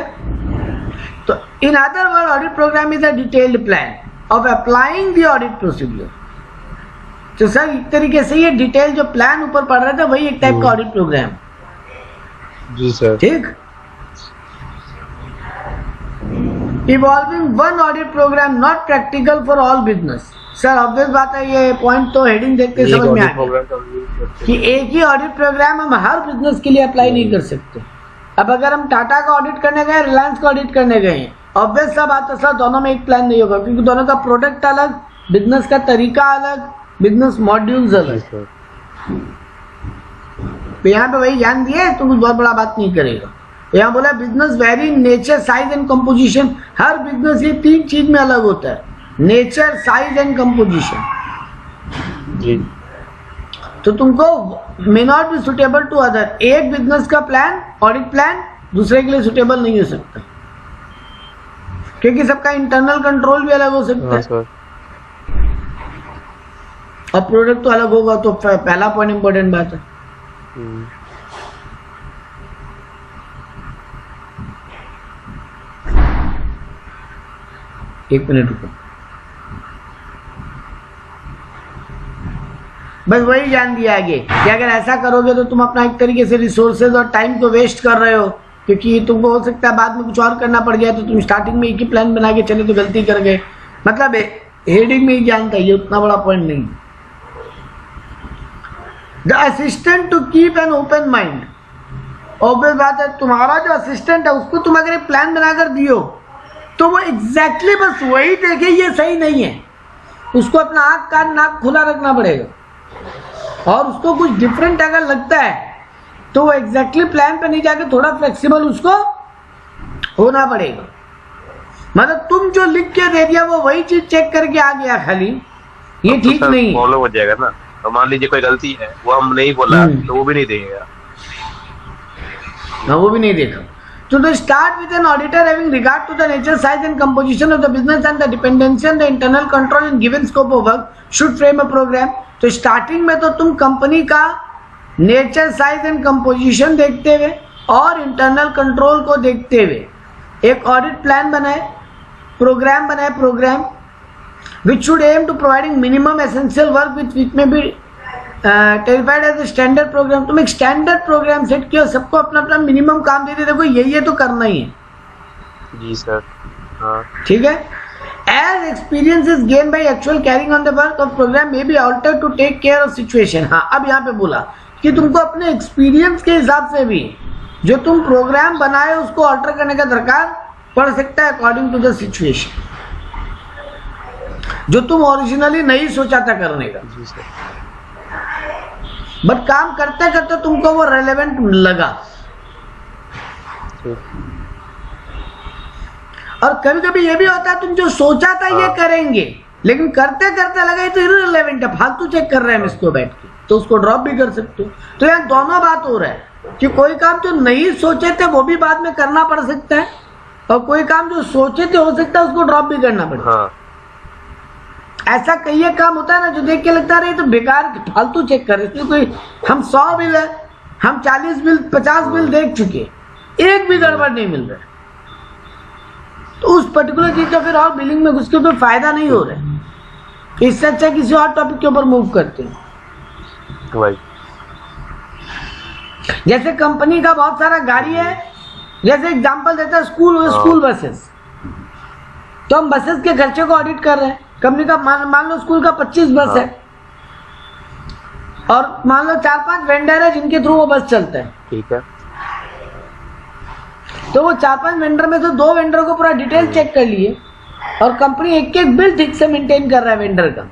तो in other word audit programme is a detailed plan of applying the audit procedure. तो सर एक तरीके से ये डिटेल जो प्लान ऊपर पढ़ रहा था वही एक टाइप का ऑडिट प्रोग्राम। जी सर। ठीक, evolving one audit programme not practical for all business. Sir obvious बात है, ये पॉइंट तो हेडिंग देख के समझ में आ गया कि एक ही ऑडिट प्रोग्राम हम हर बिजनेस के लिए अप्लाई नहीं कर सकते। अब अगर हम टाटा का ऑडिट करने गए, रिलायंस का ऑडिट करने गए, ऑब्वियस सा बात है सर दोनों में एक प्लान नहीं होगा, क्योंकि दोनों का प्रोडक्ट अलग, बिजनेस का तरीका अलग, बिजनेस मॉड्यूल्स अलग। यहाँ पे वही ध्यान दिए तो कुछ बहुत बड़ा बात नहीं करेगा। यहाँ बोला business very nature, size and composition. हर बिजनेस ये तीन चीज में अलग होता है, नेचर, साइज एंड कंपोजिशन। जी तो तुमको may not be suitable to other. एक बिजनेस का प्लान, ऑडिट प्लान दूसरे के लिए सुटेबल नहीं हो सकता, क्योंकि सबका इंटरनल कंट्रोल भी अलग हो सकता हाँ है सर। और प्रोडक्ट तो अलग होगा। तो पहला पॉइंट इंपॉर्टेंट बात है। हम्म, एक मिनट रुको, बस वही जान दिया आगे कि अगर ऐसा करोगे तो तुम अपना एक तरीके से रिसोर्सेज और टाइम को वेस्ट कर रहे हो, क्योंकि तुमको हो सकता है बाद में कुछ और करना पड़ गया, तो तुम स्टार्टिंग में एक ही प्लान बना के चले तो गलती कर गए। मतलब हेडिंग में ही जानता है, ये उतना बड़ा पॉइंट नहीं। The assistant to keep an open mind. Obvious बात है, तुम्हारा जो असिस्टेंट है उसको तुम अगर एक प्लान बनाकर दियो तो वो एग्जैक्टली बस वही देखे ये सही नहीं है, उसको अपना आँख कान नाक खुला रखना पड़ेगा। और उसको कुछ डिफरेंट अगर लगता है तो वो एग्जैक्टली प्लान पे नहीं जाके थोड़ा फ्लेक्सिबल उसको होना पड़ेगा। मतलब तुम जो लिख के दे दिया वो वही चीज चेक करके आ गया खाली, ये ठीक नहीं है। फॉलो हो जाएगा ना। तो मान लीजिए कोई गलती है वो हम नहीं बोला तो वो भी नहीं देगा ना, वो भी नहीं देखा। So to start with an auditor having regard to the nature, size and composition of the business and the dependency and the internal control in given scope of work should frame a program। तो starting में तो तुम company का nature, size and composition देखते हुए और internal control को देखते हुए एक ऑडिट प्लान बनाए, programme which should aim to providing minimum essential work which may be terrified as standard programme. तुम एक स्टैंडर्ड प्रोग्राम सेट किया, सबको अपना अपना मिनिमम काम दे दिया, देखो ये तो करना ही है। जी सर। हाँ ठीक है। As experience is gain by actual carrying on the work of programme may be alter to take care of situation. हाँ, अब यहाँ पे बोला कि तुमको अपने एक्सपीरियंस के हिसाब से भी जो तुम प्रोग्राम बनाए उसको ऑल्टर करने का दरकार पड़ सकता है अकॉर्डिंग टू द सिचुएशन, जो तुम ओरिजिनली नहीं सोचा था करने का। जी सर। बट काम करते करते तुमको वो रेलेवेंट लगा। और कभी कभी ये भी होता है तुम जो सोचा था ये करेंगे लेकिन करते करते लगा ये तो इररिलेवेंट है, फालतू चेक कर रहे हैं हम इसको बैठ के, तो उसको ड्रॉप भी कर सकते हो। तो यहाँ दोनों बात हो रहा है कि कोई काम जो नहीं सोचे थे वो भी बाद में करना पड़ सकता है, और कोई काम जो सोचे थे हो सकता है उसको ड्रॉप भी करना पड़े। हाँ ऐसा कई काम होता है ना जो देख के लगता है तो बेकार फालतू चेक कर रहे, इसमें कोई हम 100 बिल है, हम 40 बिल 50 बिल देख चुके, एक भी गड़बड़ नहीं मिल रहा है, तो उस पर्टिकुलर चीज का फिर और बिलिंग में घुस के कोई फायदा नहीं हो रहा है। इससे अच्छा किसी और टॉपिक के ऊपर मूव करते हैं। भाई जैसे कंपनी का बहुत सारा गाड़ी है, जैसे एग्जांपल देता है स्कूल बसेस, तो हम बसेस के खर्चे को ऑडिट कर रहे हैं। कंपनी का मान लो स्कूल का 25 बस है और मान लो 4-5 वेंडर है जिनके थ्रू वो बस चलता है। ठीक है। तो वो 4-5 वेंडर में से 2 वेंडर को पूरा डिटेल चेक कर लिए और कंपनी एक बिल ठीक से मेंटेन कर रहा है वेंडर का,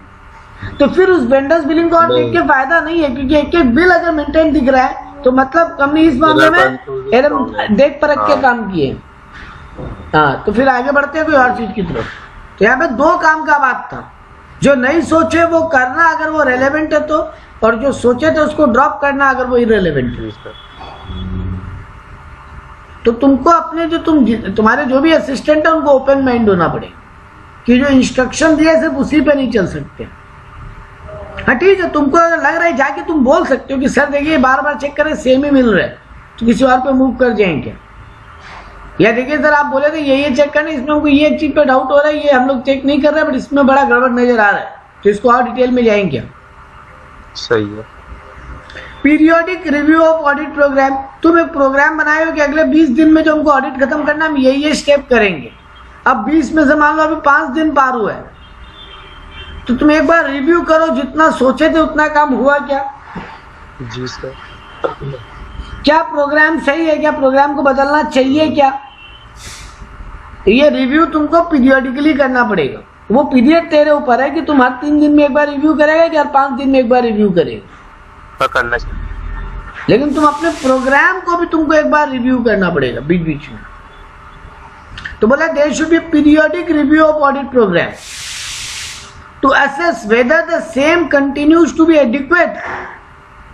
तो फिर उस वेंडर्स बिलिंग को और देख के फायदा नहीं है, क्योंकि एक बिल अगर मेंटेन दिख रहा है तो मतलब कंपनी इस मामले में एकदम देख परख के काम किए। हाँ, तो फिर आगे बढ़ते हैं कोई और चीज की तरफ। तो यहाँ पे 2 काम का बात था, जो नहीं सोचे वो करना अगर वो रेलेवेंट है तो, और जो सोचे थे उसको ड्रॉप करना अगर वो इररेलेवेंट है। तो तुमको अपने जो तुम्हारे जो भी असिस्टेंट है उनको ओपन माइंड होना पड़ेगा कि जो इंस्ट्रक्शन दिए सिर्फ उसी पे नहीं चल सकते। हाँ ठीक है, तुमको अगर लग रहा है जाके तुम बोल सकते हो कि सर देखिए बार बार चेक करें सेम ही मिल रहा है, तो किसी और पे मूव कर जाएंगे, या देखिए सर आप बोले थे ये चेक करना, इसमें हमको ये एक चीज पे डाउट हो रहा है, ये हम लोग चेक नहीं कर रहे बट इसमें बड़ा गड़बड़ नजर आ रहा है, तो इसको और डिटेल में जाएंगे क्या। सही है। Periodic review of audit programme. तुम एक प्रोग्राम बनाए हो कि अगले 20 दिन में जो हमको ऑडिट खत्म करना हम ये स्टेप करेंगे। अब 20 में से मान लो अभी 5 दिन पार हुआ है, तो तुम एक बार रिव्यू करो जितना सोचे थे उतना काम हुआ क्या। जी सर। क्या प्रोग्राम सही है, क्या प्रोग्राम को बदलना चाहिए क्या, ये रिव्यू तुमको पीरियोडिकली करना पड़ेगा। वो पीरियड तेरे ऊपर है कि तुम हर 3 दिन में एक बार रिव्यू करेगा कि हर 5 दिन में एक बार रिव्यू करेगा, करना चाहिए। लेकिन तुम अपने प्रोग्राम को भी तुमको एक बार रिव्यू करना पड़ेगा बीच बीच में। तो बोला there should be periodic review of audit programme. to assess whether the same continues to be adequate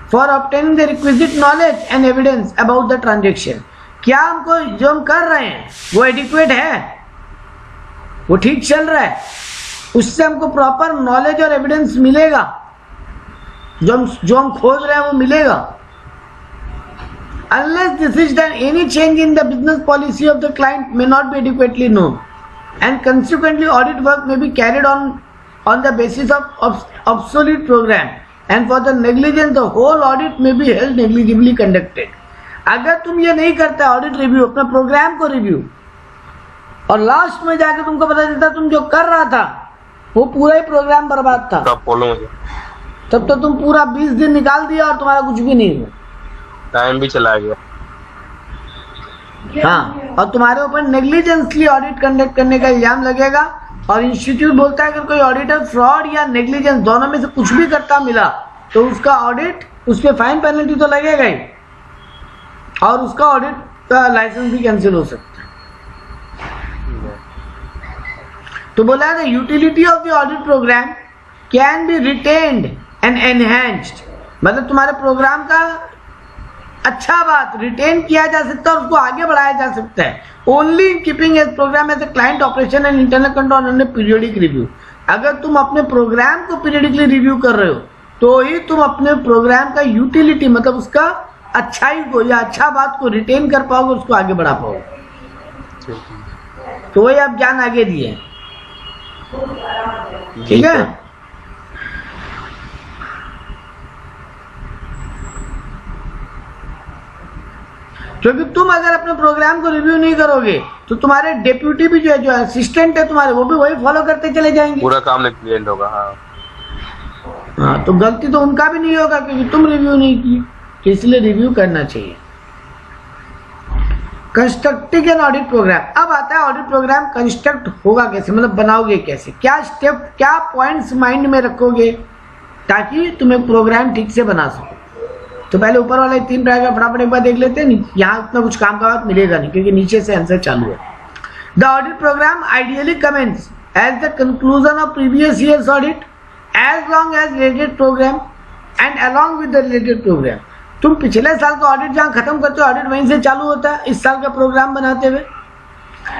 for obtaining the requisite knowledge and evidence about the transaction. क्या हमको जो हम कर रहे हैं वो एडिक्वेट है, वो ठीक चल रहा है, उससे हमको प्रॉपर नॉलेज और एविडेंस मिलेगा, जो हम खोज रहे हैं वो मिलेगा. Unless this is done, any change in the business policy of the client may not be adequately known, and consequently audit work may be carried on the basis of obsolete program, and for the negligence the whole audit may be held negligibly conducted. अगर तुम ये नहीं करते audit review, अपना programme को review, और last में जाके तुमको पता चलता तुम जो कर रहा था वो पूरा ही प्रोग्राम बर्बाद था, तब तो तुम पूरा 20 दिन निकाल दिया और तुम्हारा कुछ भी नहीं हुआ, टाइम भी चला गया. हाँ, और तुम्हारे ऊपर नेग्लिजेंसली ऑडिट कंडक्ट करने का इल्जाम लगेगा. और इंस्टीट्यूट बोलता है अगर कोई ऑडिटर फ्रॉड या नेग्लिजेंस दोनों में से कुछ भी करता मिला तो उसका ऑडिट, उस पर फाइन पेनल्टी तो लगेगा ही, और उसका ऑडिट का लाइसेंस भी कैंसिल हो सकता है. तो बोला है the utility of the audit programme can be retained and enhanced, मतलब तुम्हारे प्रोग्राम का अच्छा बात रिटेन किया जा सकता है और उसको आगे बढ़ाया जा सकता है. Only in keeping as programme as a client operation and internal control and periodic review. अगर तुम अपने प्रोग्राम को पीरियडिकली रिव्यू कर रहे हो तो ही तुम अपने प्रोग्राम का यूटिलिटी, मतलब उसका अच्छाई को या अच्छा बात को रिटेन कर पाओगे, उसको आगे बढ़ा पाओगे. तो वही आप ज्ञान आगे दिए. ठीक है. क्योंकि तुम अगर अपने प्रोग्राम को रिव्यू नहीं करोगे तो तुम्हारे डेप्यूटी भी जो असिस्टेंट है तुम्हारे, वो भी वही फॉलो करते चले जाएंगे, पूरा काम नेग्लिजेंट होगा. हाँ, तो गलती तो उनका भी नहीं होगा क्योंकि तुम रिव्यू नहीं की, तो इसलिए रिव्यू करना चाहिए. Constructing an audit programme. अब आता है ऑडिट प्रोग्राम कंस्ट्रक्ट होगा कैसे, मतलब बनाओगे कैसे, क्या स्टेप, क्या पॉइंट्स माइंड में रखोगे ताकि तुम्हें प्रोग्राम ठीक से बना सको. तो पहले ऊपर वाले 3 पैराग्राफ फटाफट एक बार देख लेते हैं, यहाँ उतना कुछ काम का बात मिलेगा नहीं क्योंकि नीचे से आंसर चालू है. The audit programme ideally commence as the conclusion of previous years audit as long as related programme and along with the related programme. तुम पिछले साल का ऑडिट जहाँ खत्म करते हो ऑडिट वहीं से चालू होता है इस साल का प्रोग्राम बनाते हुए.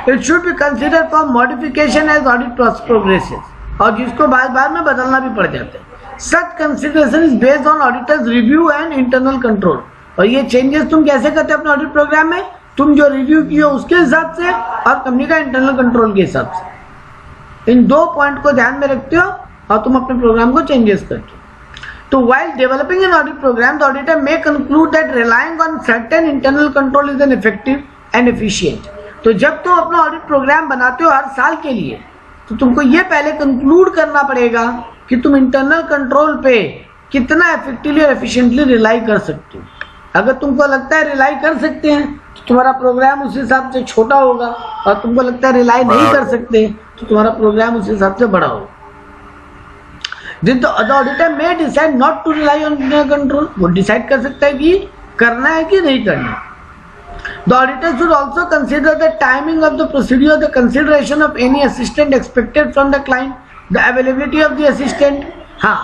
It should be considered for modification as audit progresses, और जिसको बाद बाद में बदलना भी पड़ जाता है. Such consideration is based on auditors review and internal control. और ये चेंजेस तुम कैसे करते हो अपने ऑडिट प्रोग्राम में, तुम जो रिव्यू किए उसके हिसाब से और कंपनी का इंटरनल कंट्रोल के हिसाब से. इन 2 पॉइंट को ध्यान में रखते हो और तुम अपने प्रोग्राम को चेंजेस करते हो. तो while developing an audit program, the auditor may conclude that relying on certain internal control is an effective and efficient. तो जब तुम अपना ऑडिट प्रोग्राम बनाते हो हर साल के लिए तो तुमको ये पहले कंक्लूड करना पड़ेगा कि तुम इंटरनल कंट्रोल पे कितना इफेक्टिवली और एफिशिएंटली रिलाई कर सकते हो. अगर तुमको लगता है रिलाई कर सकते हैं तो तुम्हारा प्रोग्राम उस हिसाब से छोटा होगा, और तुमको लगता है रिलाई नहीं कर सकते तो तुम्हारा प्रोग्राम उस हिसाब से बड़ा होगा. The auditor may decide not to rely on internal control. वो डिसाइड कर सकता है कि करना है कि नहीं करना. The auditor should also consider the timing of the procedure, the consideration of any assistant expected from the client, the availability of the assistant. हाँ,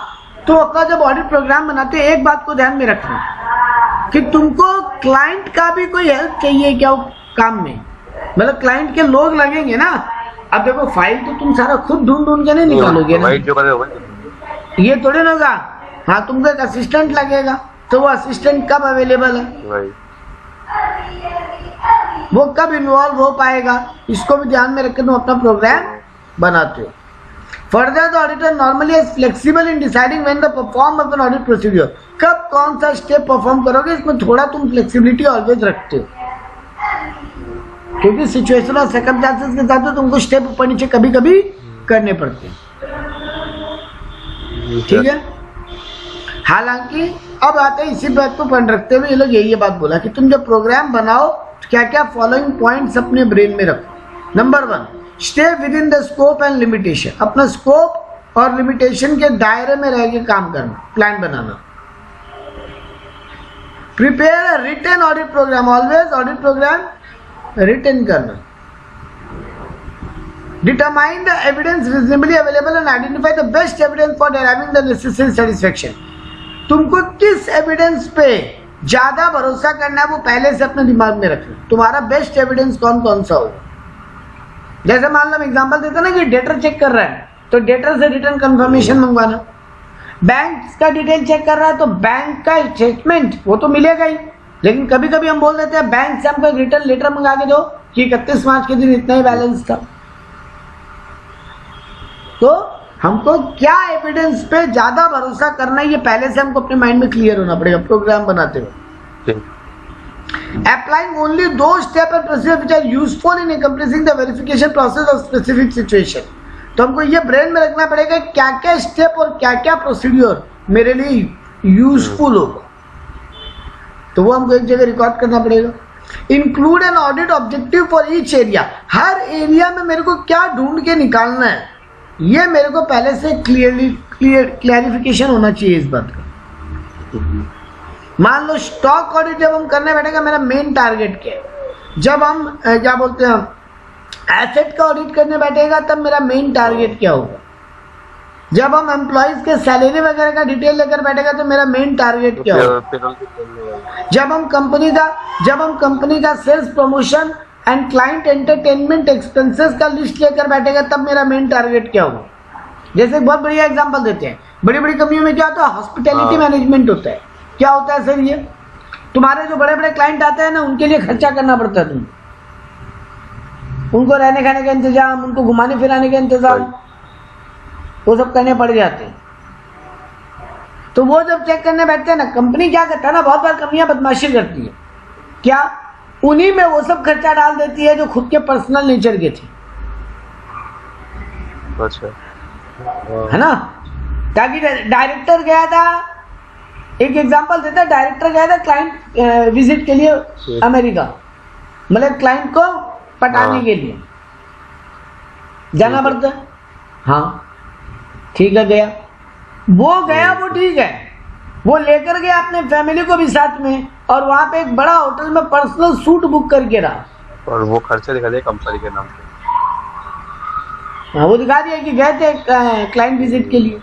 तो अपना जब ऑडिट प्रोग्राम बनाते हैं एक बात को ध्यान में रखना कि तुमको क्लाइंट का भी कोई हेल्प चाहिए क्या काम में, मतलब क्लाइंट के लोग लगेंगे ना. अब देखो फाइल तो तुम सारा खुद ढूंढ के नहीं निकालोगे ना, ये थोड़ी ना होगा. हाँ, तुमको एक असिस्टेंट लगेगा, तो वो असिस्टेंट कब अवेलेबल है, वो कब इन्वॉल्व हो पाएगा, इसको भी ध्यान में रख के तुम अपना प्रोग्राम बनाते हो. Further the auditor normally is flexible in deciding when the perform of an audit procedure. कब कौन सा स्टेप परफॉर्म करोगे इसमें थोड़ा तुम फ्लेक्सिबिलिटी ऑलवेज रखते हो, क्योंकि सिचुएशन और सर्कमस्टेंसेस के साथ तुमको स्टेप ऊपर नीचे कभी कभी करने पड़ते हैं. ठीक है. हालांकि अब आते हैं इसी बात को पॉइंट रखते हुए ये लोग यही बात बोला कि तुम जब प्रोग्राम बनाओ तो क्या क्या फॉलोइंग पॉइंट्स अपने ब्रेन में रखो. Number 1, stay within the scope and limitation. अपना स्कोप और लिमिटेशन के दायरे में रह के काम करना, प्लान बनाना. Prepare a written audit programme. Always audit programme written करना. Determine the evidence reasonably available and identify the best evidence for deriving the necessary satisfaction. तुमको किस एविडेंस पे ज्यादा भरोसा करना है वो पहले से अपने दिमाग में रखना। तुम्हारा बेस्ट एविडेंस कौन कौन सा होगा। जैसे मान लो एग्जांपल देते ना कि डेटर चेक कर रहा है तो डेटर से रिटर्न कंफर्मेशन मंगवाना, बैंक का डिटेल चेक कर रहा है तो बैंक का स्टेटमेंट वो तो मिलेगा ही, लेकिन कभी कभी हम बोल देते हैं बैंक से हमको एक रिटर्न लेटर मंगा के दो कि 31 मार्च के दिन इतना ही बैलेंस था। तो हमको क्या एविडेंस पे ज्यादा भरोसा करना है ये पहले से हमको अपने माइंड में क्लियर होना पड़ेगा प्रोग्राम बनाते हुए। Applying only those steps and procedures which are useful in accomplishing the verification process of specific situation. तो हमको ये ब्रेन में रखना पड़ेगा क्या क्या स्टेप और क्या क्या प्रोसीड्यूर मेरे लिए यूजफुल होगा, तो वो हमको एक जगह रिकॉर्ड करना पड़ेगा। Include an audit objective for each area, her area में मेरे को क्या ढूंढ के निकालना है ये मेरे को पहले से क्लियरिफिकेशन होना चाहिए इस बात का। मान लो स्टॉक ऑडिट जब हम करने बैठेगा मेरा मेन टारगेट क्या है, जब हम क्या बोलते हैं एसेट का ऑडिट करने बैठेगा तब मेरा मेन टारगेट क्या होगा, जब हम एम्प्लॉइज के सैलरी वगैरह का डिटेल लेकर बैठेगा तो मेरा मेन टारगेट क्या होगा, जब हम कंपनी का sales promotion and client entertainment expenses का लिस्ट लेकर बैठेगा तब मेरा मेन टारगेट क्या होगा। जैसे बहुत बढ़िया एग्जांपल देते हैं, बड़ी बड़ी कंपनियों में क्या होता है हॉस्पिटैलिटी मैनेजमेंट होता है। क्या होता है सर, ये तुम्हारे जो बड़े बड़े क्लाइंट आते हैं ना उनके लिए खर्चा करना पड़ता है, उनको रहने खाने का इंतजाम, उनको घुमाने फिराने का इंतजाम, वो सब करने पड़ जाते हैं। तो वो जब चेक करने बैठते हैं ना कंपनी क्या करता है ना, बहुत बार कंपनियां बदमाशी करती है, क्या उन्हीं में वो सब खर्चा डाल देती है जो खुद के पर्सनल नेचर के थे। अच्छा है ना, ताकि डायरेक्टर गया था, एक एग्जांपल देता है, डायरेक्टर गया था क्लाइंट विजिट के लिए अमेरिका, मतलब क्लाइंट को पटाने के लिए जाना पड़ता है। हाँ ठीक है, गया वो ठीक है, वो लेकर गया अपने फैमिली को भी साथ में और वहां पे एक बड़ा होटल में पर्सनल सूट बुक करके रहा और वो खर्चा दिखा दिया कंपनी के नाम पे। हाँ, वो दिखा दिया कि गए थे क्लाइंट विजिट के लिए,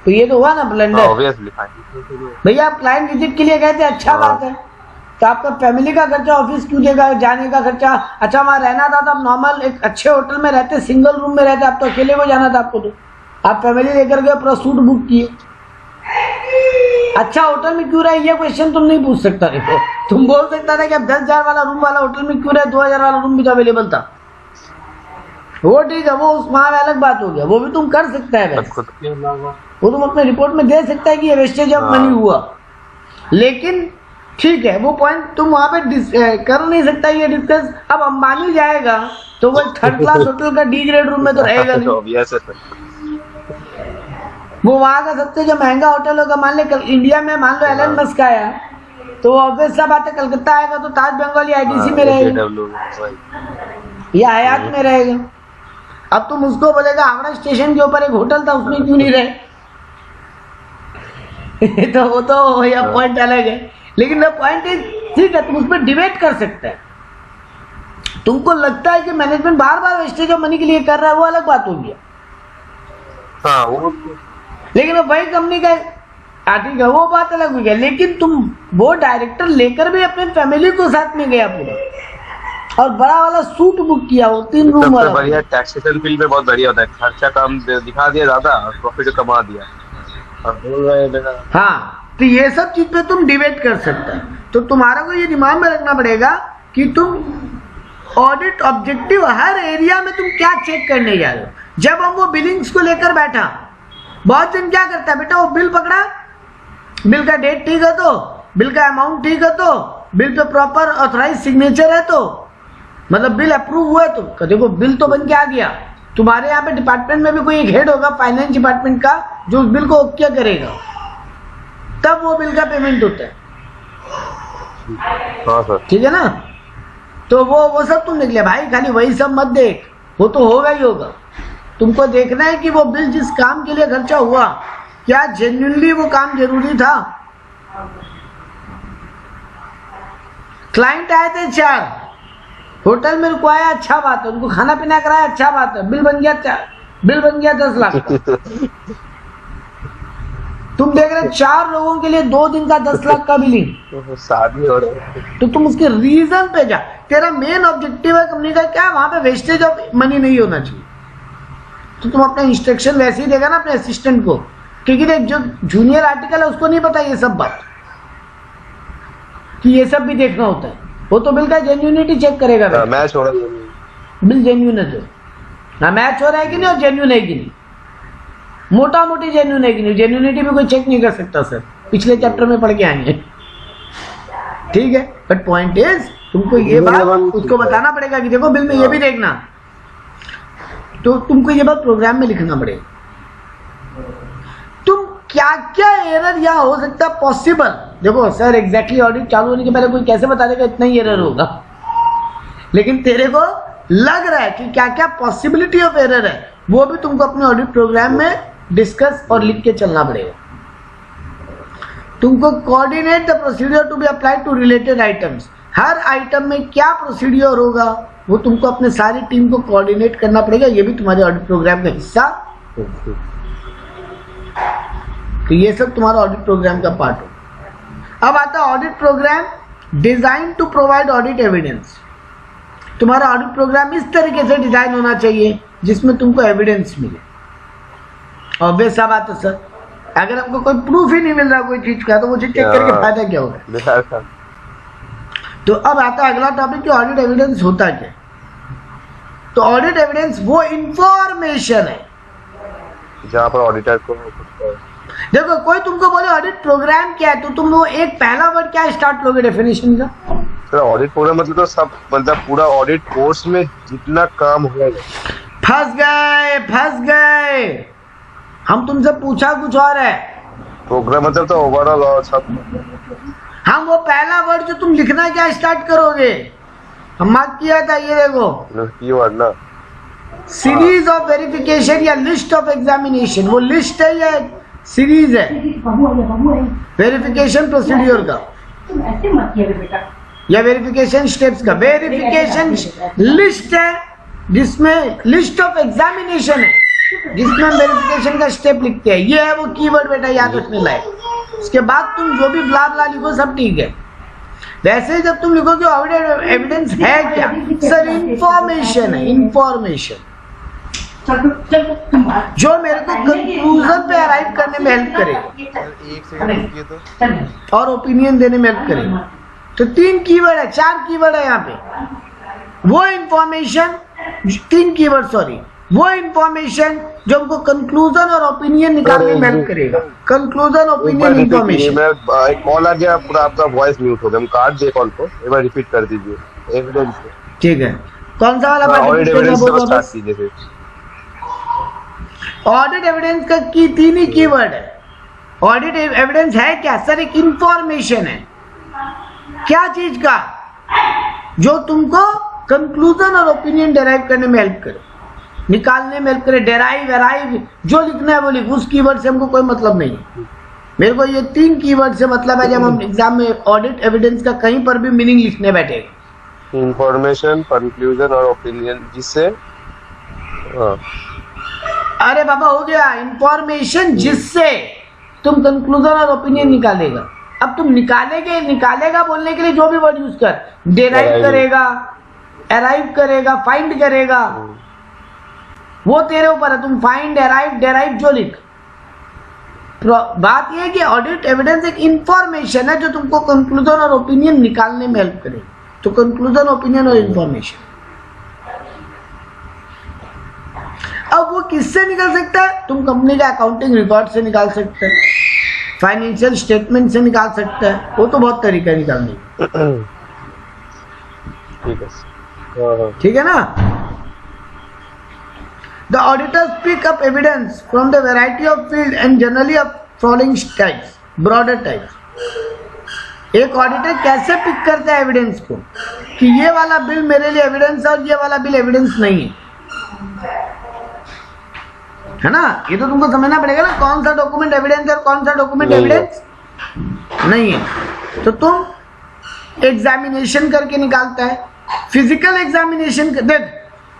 तो ये तो हुआ ना ब्लंडर। भैया आप क्लाइंट विजिट के लिए गए थे, अच्छा बात है, तो आपका फैमिली का खर्चा ऑफिस क्यों देगा, जाने का खर्चा, अच्छा वहां रहना था तो आप नॉर्मल एक अच्छे होटल में रहते, सिंगल रूम में रहते, आप तो अकेले को जाना था आपको, तो आप फैमिली लेकर गए, पूरा सूट बुक किए, अच्छा होटल में क्यों रहे ये क्वेश्चन तुम नहीं पूछ सकता। देखो तुम बोल सकता था कि आप 10,000 वाला रूम वाला होटल में क्यों रहे, 2,000 वाला रूम भी तो अवेलेबल था, वो ठीक है, वो उस वहां अलग बात हो गया, वो भी तुम कर सकता है, वो तुम अपने रिपोर्ट में दे सकता है कि ये वेस्टेज ऑफ मनी हुआ, लेकिन ठीक है वो पॉइंट तुम वहां पे कर नहीं सकता ये डिस्कस। अब अंबानी जाएगा तो वो 3rd क्लास होटल का डी ग्रेड रूम में तो रहेगा नहीं, वो वहां का सबसे जो महंगा होटल होगा, मान ले इंडिया में मान लो एलन मस्क आया तो ऑब्वियस सा बात है कलकत्ता आएगा तो ताज बंगाल या आईटीसी में रहेगा या हयात में रहेगा। अब तुम उसको बोलेगा हावड़ा स्टेशन के ऊपर एक होटल था उसमें क्यों नहीं रहे तो वो तो या पॉइंट अलग है, लेकिन वो पॉइंट ठीक है, तुम उस पर डिबेट कर सकते हैं। तुमको लगता है कि management bar bar wastage of money के लिए कर रहा है, वो अलग बात होगी, हाँ वो, लेकिन वही कंपनी का ठीक है वो बात अलग हो गया, लेकिन तुम वो डायरेक्टर लेकर भी अपने फैमिली को साथ में गया पूरा और बड़ा वाला सूट बुक किया, वो 3 रूम वाला, बढ़िया टैक्सेशन फील्ड में बहुत बढ़िया होता है, खर्चा कम दिखा दिया ज्यादा, प्रॉफिट कमा दिया। हाँ, तो ये सब चीज पे तुम डिबेट कर सकते हैं। तो तुम्हारा को ये दिमाग में रखना पड़ेगा कि तुम ऑडिट ऑब्जेक्टिव हर एरिया में तुम क्या चेक करने जा रहे हो। जब हम वो बिलिंग्स को लेकर बैठा, बहुत दिन क्या करता है बेटा, वो बिल पकड़ा, बिल का डेट ठीक है तो, बिल का अमाउंट ठीक है तो, bill pay proper authorise signature है तो, मतलब बिल अप्रूव हुआ है तो देखो बिल तो बन के आ गया। तुम्हारे यहाँ पे डिपार्टमेंट में भी कोई एक हेड होगा फाइनेंस डिपार्टमेंट का जो उस बिल को ओके करेगा, तब वो बिल का पेमेंट होता है। हाँ सर, ठीक है ना, तो वो सब तुम देख ले भाई, खाली वही सब मत देख, वो तो होगा ही होगा। तुमको देखना है कि वो बिल जिस काम के लिए खर्चा हुआ क्या जेन्युइनली वो काम जरूरी था। क्लाइंट आए थे 4, होटल में रुकवाया, अच्छा बात है, उनको खाना पीना कराया, अच्छा बात है, बिल बन गया 10 लाख का। तुम देख रहे 4 लोगों के लिए 2 दिन का 10 लाख का बिलिंग, शादी हो रही है। तो तुम उसके रीजन पे जा। तेरा मेन ऑब्जेक्टिव है कंपनी का क्या, वहां पे वेस्टेज ऑफ मनी नहीं होना चाहिए। तो तुम अपना इंस्ट्रक्शन वैसे ही देगा ना अपने असिस्टेंट को, क्योंकि देख जो जूनियर आर्टिकल है उसको नहीं पता ये सब बात, कि ये सब भी देखना होता है। वो तो बिल का जेन्युइनिटी चेक करेगा, मैच हो रहा है, बिल जेन्युइन है तो ना, मैच हो रहा है कि नहीं और जेन्युइन है कि नहीं, मोटा मोटी जेन्युइन है कि नहीं, जेन्युइनिटी भी कोई चेक नहीं कर सकता सर, पिछले चैप्टर में पढ़ के आएंगे, ठीक है। बट पॉइंट इज तुमको ये बात उसको बताना पड़ेगा कि देखो बिल में ये भी देखना, तो तुमको ये बात प्रोग्राम में लिखना पड़ेगा। तुम क्या क्या एरर यहाँ हो सकता है पॉसिबल, देखो सर एग्जैक्टली ऑडिट चालू होने के पहले कोई कैसे बता देगा इतना ही एरर होगा, लेकिन तेरे को लग रहा है कि क्या क्या पॉसिबिलिटी ऑफ एरर है, वो भी तुमको अपने ऑडिट प्रोग्राम में डिस्कस और लिख के चलना पड़ेगा। तुमको coordinate the procedure to be applied to related items, हर आइटम में क्या प्रोसीडियर होगा वो तुमको अपने सारी टीम को कोऑर्डिनेट करना पड़ेगा, ये भी तुम्हारे ऑडिट प्रोग्राम का हिस्सा होगा। तो ये सब तुम्हारा ऑडिट प्रोग्राम का पार्ट होगा। अब आता है audit program design to provide audit evidence. तुम्हारा ऑडिट प्रोग्राम इस तरीके से डिजाइन होना चाहिए जिसमें तुमको एविडेंस मिले। ऑब्वियस सा बात है सर, अगर आपको कोई प्रूफ ही नहीं मिल रहा कोई चीज का, तो वो चीज चेक करके फायदा क्या होगा। तो अब आता है अगला टॉपिक कि ऑडिट एविडेंस होता क्या। तो ऑडिट एविडेंस वो इंफॉर्मेशन है जहाँ पर ऑडिटर को, देखो कोई तुमको बोले ऑडिट प्रोग्राम क्या है, तो तुम वो एक पहला वर्ड क्या स्टार्ट लोगे डेफिनेशन का। सर ऑडिट प्रोग्राम मतलब तो सब, मतलब पूरा ऑडिट कोर्स में जितना काम होगा। फंस गए, हम तुमसे पूछा कुछ और है। प्रोग्राम मतलब तो ओवरऑल और सब। हम वो पहला वर्ड जो तुम लिखना क्या स्टार्ट करोगे, हम मार्क किया था, ये देखो कीवर्ड ना, सीरीज ऑफ वेरिफिकेशन या लिस्ट ऑफ एग्जामिनेशन। वो लिस्ट है या सीरीज है वेरिफिकेशन प्रोसीड्यूर का, या वेरिफिकेशन स्टेप्स का। वेरिफिकेशन लिस्ट है जिसमें लिस्ट ऑफ एग्जामिनेशन है, जिसमें हम वेरिफिकेशन का स्टेप लिखते हैं। ये है वो कीवर्ड बेटा, याद रखने लायक। उसके बाद तुम जो भी ब्ला ब्ला लिखो सब ठीक है। वैसे जब तुम लिखो कि ऑडिट एविडेंस है क्या, सर इंफॉर्मेशन है, इंफॉर्मेशन जो मेरे को कंक्लूजन पे अराइव करने में हेल्प करेगा और ओपिनियन देने में हेल्प करेगा। तो 3 कीवर्ड है, 4 कीवर्ड है यहाँ पे। वो इंफॉर्मेशन, 3 कीवर्ड सॉरी, वो इंफॉर्मेशन जो हमको कंक्लूजन और ओपिनियन निकालने में हेल्प करेगा। Conclusion, opinion, information. एक कॉल आ गया, पूरा आपका वॉइस म्यूट हो गया, हम काट दिए कॉल को, एक बार रिपीट कर दीजिए। एविडेंस, ठीक है, कौन सा वाला ऑडिट एविडेंस से स्टार्ट कीजिए फिर। ऑडिट एविडेंस का 3 ही कीवर्ड है। ऑडिट एविडेंस है क्या सर, एक इंफॉर्मेशन है। क्या चीज का, जो तुमको कंक्लूजन और ओपिनियन डेराइव करने में हेल्प करे, निकालने में हेल्प करे। डेराइव, अराइव, जो लिखना है वो लिख, उस कीवर्ड से हमको कोई मतलब नहीं है। मेरे को ये 3 कीवर्ड से मतलब है जब हम एग्जाम में ऑडिट एविडेंस का कहीं पर भी मीनिंग लिखने बैठेगा। इंफॉर्मेशन, कंक्लूजन और ओपिनियन, जिससे अरे बाबा हो गया इंफॉर्मेशन, जिससे तुम कंक्लूजन और ओपिनियन निकालेगा। अब तुम निकालेगा बोलने के लिए जो भी वर्ड यूज कर, डेराइव करेगा, अराइव करेगा, फाइंड करेगा, वो तेरे ऊपर है। तुम फाइंड, अराइव, डेराइव जो लिख। बात यह है कि ऑडिट एविडेंस एक इंफॉर्मेशन है जो तुमको कंक्लूजन और ओपिनियन निकालने में हेल्प करेगा। तो कंक्लूजन, ओपिनियन और इंफॉर्मेशन। अब वो किससे निकल सकता है, तुम कंपनी का अकाउंटिंग रिकॉर्ड से निकाल सकते हैं, फाइनेंशियल स्टेटमेंट से निकाल सकते हैं, वो तो बहुत तरीका है निकालने का। ठीक है ना। The auditors pick up evidence from the variety of field and generally of following types, broader types। एक ऑडिटर कैसे पिक करता है एविडेंस को कि ये वाला बिल मेरे लिए एविडेंस है और ये वाला बिल एविडेंस नहीं है ना। ये तो तुमको समझना पड़ेगा ना, कौन सा डॉक्यूमेंट एविडेंस है और कौन सा डॉक्यूमेंट एविडेंस नहीं है। तो तुम एग्जामिनेशन करके निकालता है, फिजिकल एग्जामिनेशन देख,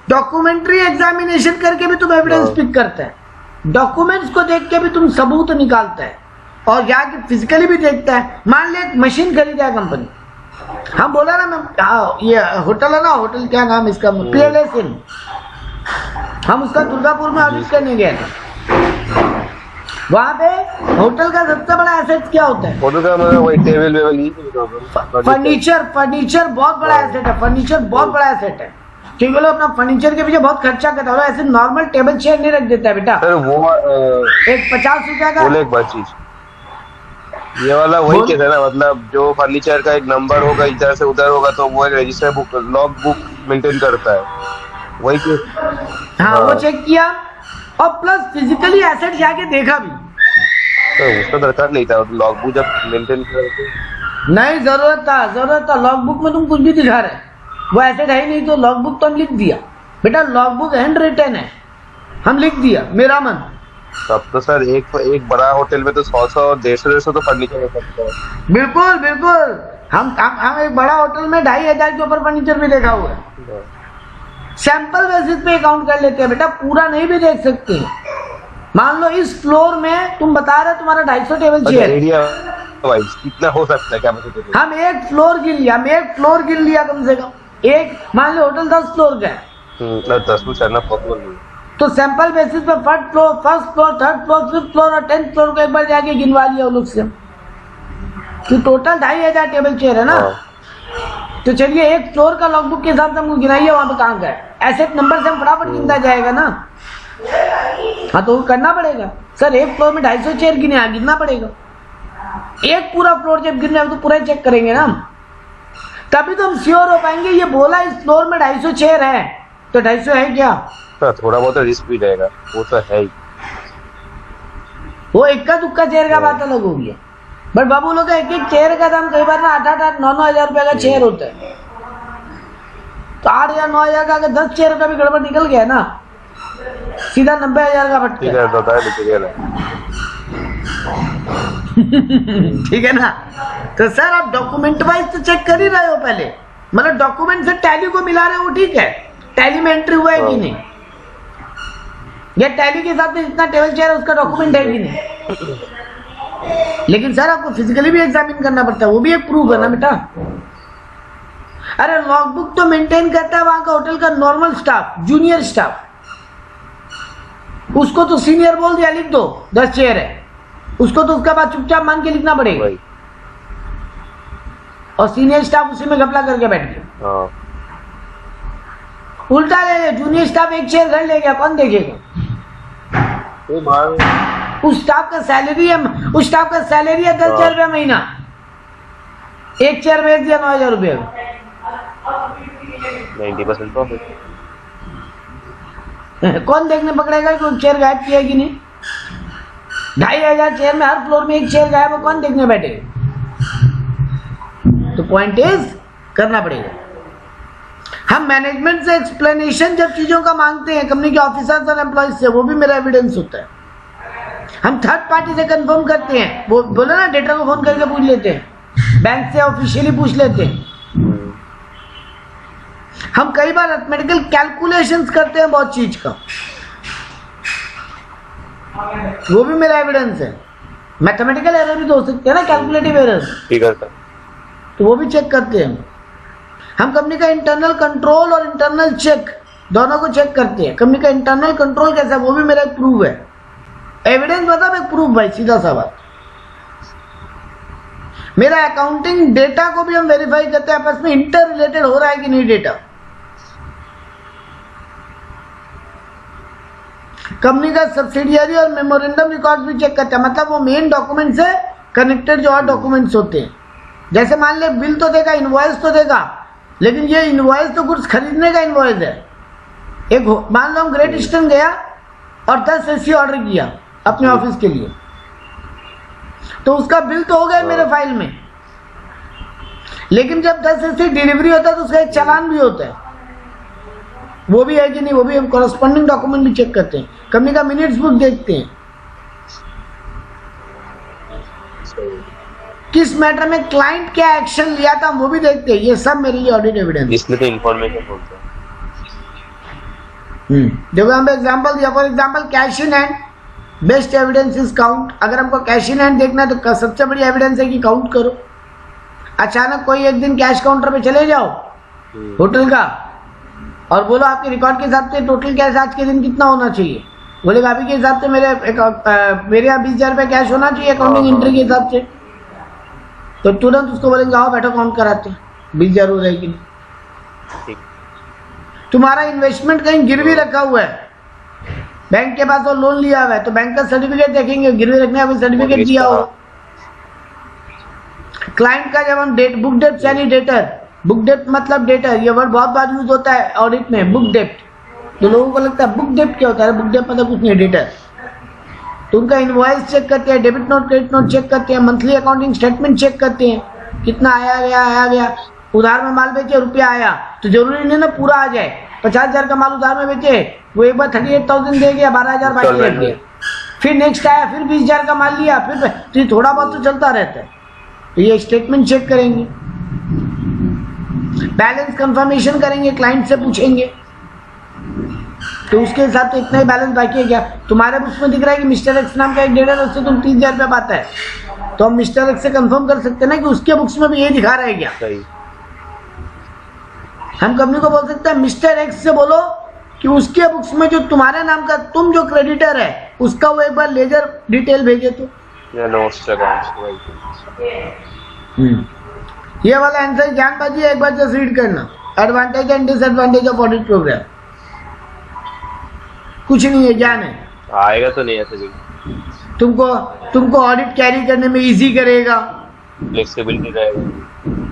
डॉक्यूमेंट्री एग्जामिनेशन करके भी तुम एविडेंस पिक करते हैं, डॉक्यूमेंट्स को देख के भी तुम सबूत निकालते हैं, और जाके फिजिकली भी देखता है। मान ले एक मशीन खरीदा है कंपनी, हम बोला ना मैं ये होटल है ना, होटल क्या नाम इसका, PLS इन, हम उसका दुर्गापुर में ऑडिट करने गए थे। वहां पे होटल का सबसे बड़ा एसेट क्या होता है? होटल का मतलब वही टेबल वेबल ही फर्नीचर बहुत बड़ा एसेट है, फर्नीचर बहुत बड़ा एसेट है, क्योंकि वो लोग अपना फर्नीचर के पीछे बहुत खर्चा करता है, ऐसे नॉर्मल टेबल चेयर नहीं रख देता है बेटा। सर वो एक 50 रुपया का, बोले एक बात चीज, ये वाला वही केस है ना, मतलब जो फर्नीचर का एक नंबर होगा इधर से उधर होगा तो वो एक register book, log book maintain करता है, वही केस। हाँ वो चेक किया, और प्लस फिजिकली एसेट जाके देखा भी। तो उसका दरकार नहीं था, लॉग बुक जब मेंटेन करते नहीं, जरूरत था लॉग बुक में तुम कुछ भी दिखा रहे, वो एसेट है ही नहीं, तो लॉग बुक तो हम लिख दिया बेटा, लॉग बुक हैंड रिटन है, हम लिख दिया मेरा मन। तब तो सर एक बड़ा होटल में तो 100 150 तो फर्नीचर हो सकता है। बिल्कुल बिल्कुल, हम एक बड़ा होटल में 2500 के ऊपर फर्नीचर भी देखा हुआ है। सैंपल बेसिस पे काउंट कर लेते हैं बेटा, पूरा नहीं भी देख सकते हैं। मान लो इस फ्लोर में तुम बता रहे तुम्हारा 250 टेबल चेयर, एरिया वाइज कितना हो सकता है क्या मुझे? हम एक फ्लोर गिन लिया कम से कम, एक मान लो होटल 10 फ्लोर का है, 10 कुछ करना पॉसिबल नहीं, तो सैंपल बेसिस पे first floor, third floor, 5th floor और 10th फ्लोर को एक बार जाके गिनवा लिया वो लोग से, कि टोटल 2500 टेबल चेयर है ना। तो चलिए एक फ्लोर का लॉगबुक के हिसाब से हमको गिनाइए वहां पे कहाँ का है, एसेट नंबर से हम फटाफट गिनता जाएगा ना। हाँ तो करना पड़ेगा सर, एक फ्लोर में 250 चेयर गिने, गिनना पड़ेगा, एक पूरा फ्लोर जब गिनना है तो पूरा चेक करेंगे ना, तभी तो हम श्योर हो पाएंगे। ये बोला इस फ्लोर में 250 चेयर है, तो 250 है क्या? थोड़ा बहुत रिस्क भी रहेगा, वो तो है ही, वो इक्का दुक्का चेयर का बात अलग होगी, बट बाबू लोग एक चेयर का दाम कई बार ना 8-8, 9-9 हजार रुपए का चेयर होता है, तो 8 या 9 हजार का अगर 10 चेयर का भी गड़बड़ निकल गया ना, सीधा 90 हजार का फटका। ठीक है ना? तो सर आप डॉक्यूमेंट वाइज तो चेक कर ही रहे हो पहले, मतलब डॉक्यूमेंट से टैली को मिला रहे हो, ठीक है, टैली में एंट्री हुआ है कि नहीं, या टैली के हिसाब से जितना टेबल चेयर है उसका डॉक्यूमेंट है कि नहीं। लेकिन सर आपको फिजिकली भी एग्जामिन करना पड़ता है, वो भी एक प्रूफ है ना बेटा। अरे लॉगबुक तो मेंटेन करता है वहां का होटल का नॉर्मल स्टाफ, जूनियर स्टाफ, उसको तो सीनियर बोल दिया लिख दो 10 चेयर है, उसको तो उसका बाद चुपचाप मान के लिखना पड़ेगा, और सीनियर स्टाफ उसी में घपला करके बैठ गया। उल्टा ले ले, जूनियर स्टाफ एक चेयर घर ले गया, कौन देखेगा? उस स्टाफ का सैलरी है, 10,000 रुपया महीना, एक चेयर भेज दिया 9,000 रुपये, 90% प्रॉफिट। कौन देखने पकड़ेगा कि चेयर गायब किया कि नहीं? 2,500 चेयर में हर फ्लोर में एक चेयर गायब है, कौन देखने बैठेगा? तो पॉइंट इज करना पड़ेगा। हम मैनेजमेंट से एक्सप्लेनेशन जब चीजों का मांगते हैं कंपनी के ऑफिसर्स और एम्प्लॉइज से, वो भी मेरा एविडेंस होता है। हम थर्ड पार्टी से कंफर्म करते हैं, वो बोले ना डेटर को फोन करके पूछ लेते हैं, बैंक से ऑफिशियली पूछ लेते हैं। हम कई बार अर्थमेटिकल कैलकुलेशंस करते हैं बहुत चीज का, वो भी मेरा एविडेंस है। मैथमेटिकल एरर भी तो हो सकते हैं ना, कैलकुलेटिव एरर, तो वो भी चेक करते हैं। हम कंपनी का इंटरनल कंट्रोल और इंटरनल चेक दोनों को चेक करते हैं। कंपनी का इंटरनल कंट्रोल कैसा है वो भी मेरा एक प्रूफ है, एविडेंस मतलब एक प्रूफ भाई, सीधा सा बात। मेरा अकाउंटिंग डेटा को भी हम वेरीफाई करते हैं आपस में इंटर रिलेटेड हो रहा है कि नहीं डेटा। कंपनी का सब्सिडियरी और मेमोरेंडम रिकॉर्ड भी चेक करते हैं, मतलब वो मेन डॉक्यूमेंट से कनेक्टेड जो और डॉक्यूमेंट्स होते हैं। जैसे मान ले बिल तो देगा, इनवॉइस तो देगा, लेकिन ये इनवॉइस तो गुड्स खरीदने का इनवॉइस है। एक मान लो हम ग्रेट ईस्टर्न गया और 10 एसी ऑर्डर किया अपने ऑफिस के लिए, तो उसका बिल तो हो गया मेरे फाइल में, लेकिन जब 10 एसी डिलीवरी होता है तो उसका एक चालान भी होता है, वो भी है कि नहीं, वो भी हम कॉरेस्पॉन्डिंग डॉक्यूमेंट भी चेक करते हैं। कंपनी का मिनट्स बुक देखते हैं किस मैटर में क्लाइंट क्या एक्शन लिया था वो भी देखते हैं। ये सब मेरे लिए ऑडिट एविडेंस। इसलिए तो इंफॉर्मेशन बोलते हैं। देखो हम एग्जांपल दिया, for example cash in hand, best evidence is count. अगर हमको कैश इन हैंड देखना है तो सबसे बड़ी एविडेंस है कि काउंट करो। अचानक कोई एक दिन कैश काउंटर पे चले जाओ होटल का और बोलो आपके रिकॉर्ड के हिसाब से टोटल कैश आज के दिन कितना होना चाहिए, बोलेगा अभी के हिसाब से मेरे यहाँ 20,000 रुपये कैश होना चाहिए अकाउंटिंग एंट्री के हिसाब से, तो तुरंत उसको बोलेंगे आओ बैठो काउंट कराते हैं 20,000 हो जाएगी। तुम्हारा इन्वेस्टमेंट कहीं गिरवी रखा हुआ है, बैंक के पास वो लोन लिया हुआ है, तो बैंक का सर्टिफिकेट देखेंगे, गिरवी रखने का सर्टिफिकेट दिया हो। क्लाइंट का जब हम बुक डेप्ट यानी डेटर, बुक डेप्ट मतलब डेटर, ये वर्ड बहुत बार यूज होता है ऑडिट में, बुक डेप्ट। तो लोगों को लगता है बुक डेप्ट क्या होता है, बुक डेप्ट मतलब कुछ नहीं, डेटर। तो उनका इनवॉइस चेक करते हैं, debit note credit note check करते हैं, मंथली अकाउंटिंग स्टेटमेंट चेक करते हैं, कितना आया गया। उधार में माल बेचे, रुपया आया, तो जरूरी नहीं ना पूरा आ जाए। 50,000 का माल उधार में बेचे, वो एक बार 38,000 दे गया, 12,000 बाकी रख दिया। फिर नेक्स्ट आया, फिर 20,000 का माल लिया, फिर तो ये थोड़ा बहुत तो चलता रहता है। तो ये स्टेटमेंट चेक करेंगे, बैलेंस कंफर्मेशन करेंगे, क्लाइंट से पूछेंगे तो उसके हिसाब से इतना ही बैलेंस बाकी है क्या। तुम्हारे बुक्स में दिख रहा है कि मिस्टर एक्स नाम का एक डेटर है, उससे तुम 30,000 रुपया पाता है, तो हम मिस्टर एक्स से कंफर्म कर सकते हैं ना कि उसके बुक्स में भी ये दिखा रहा है क्या। हम कंपनी को बोल सकते हैं मिस्टर एक्स से बोलो कि उसके बुक्स में जो तुम्हारे नाम का तुम जो क्रेडिटर है उसका वो एक बार लेजर डिटेल भेजे तो। ये वाला आंसर ज्ञानबाजी है, एक बार जस्ट रीड करना। Advantage and disadvantage of audit program, कुछ नहीं है, ज्ञान है, आएगा तो नहीं ऐसे भी। तुमको ऑडिट कैरी करने में इजी करेगा, फ्लेक्सिबिलिटी रहेगा,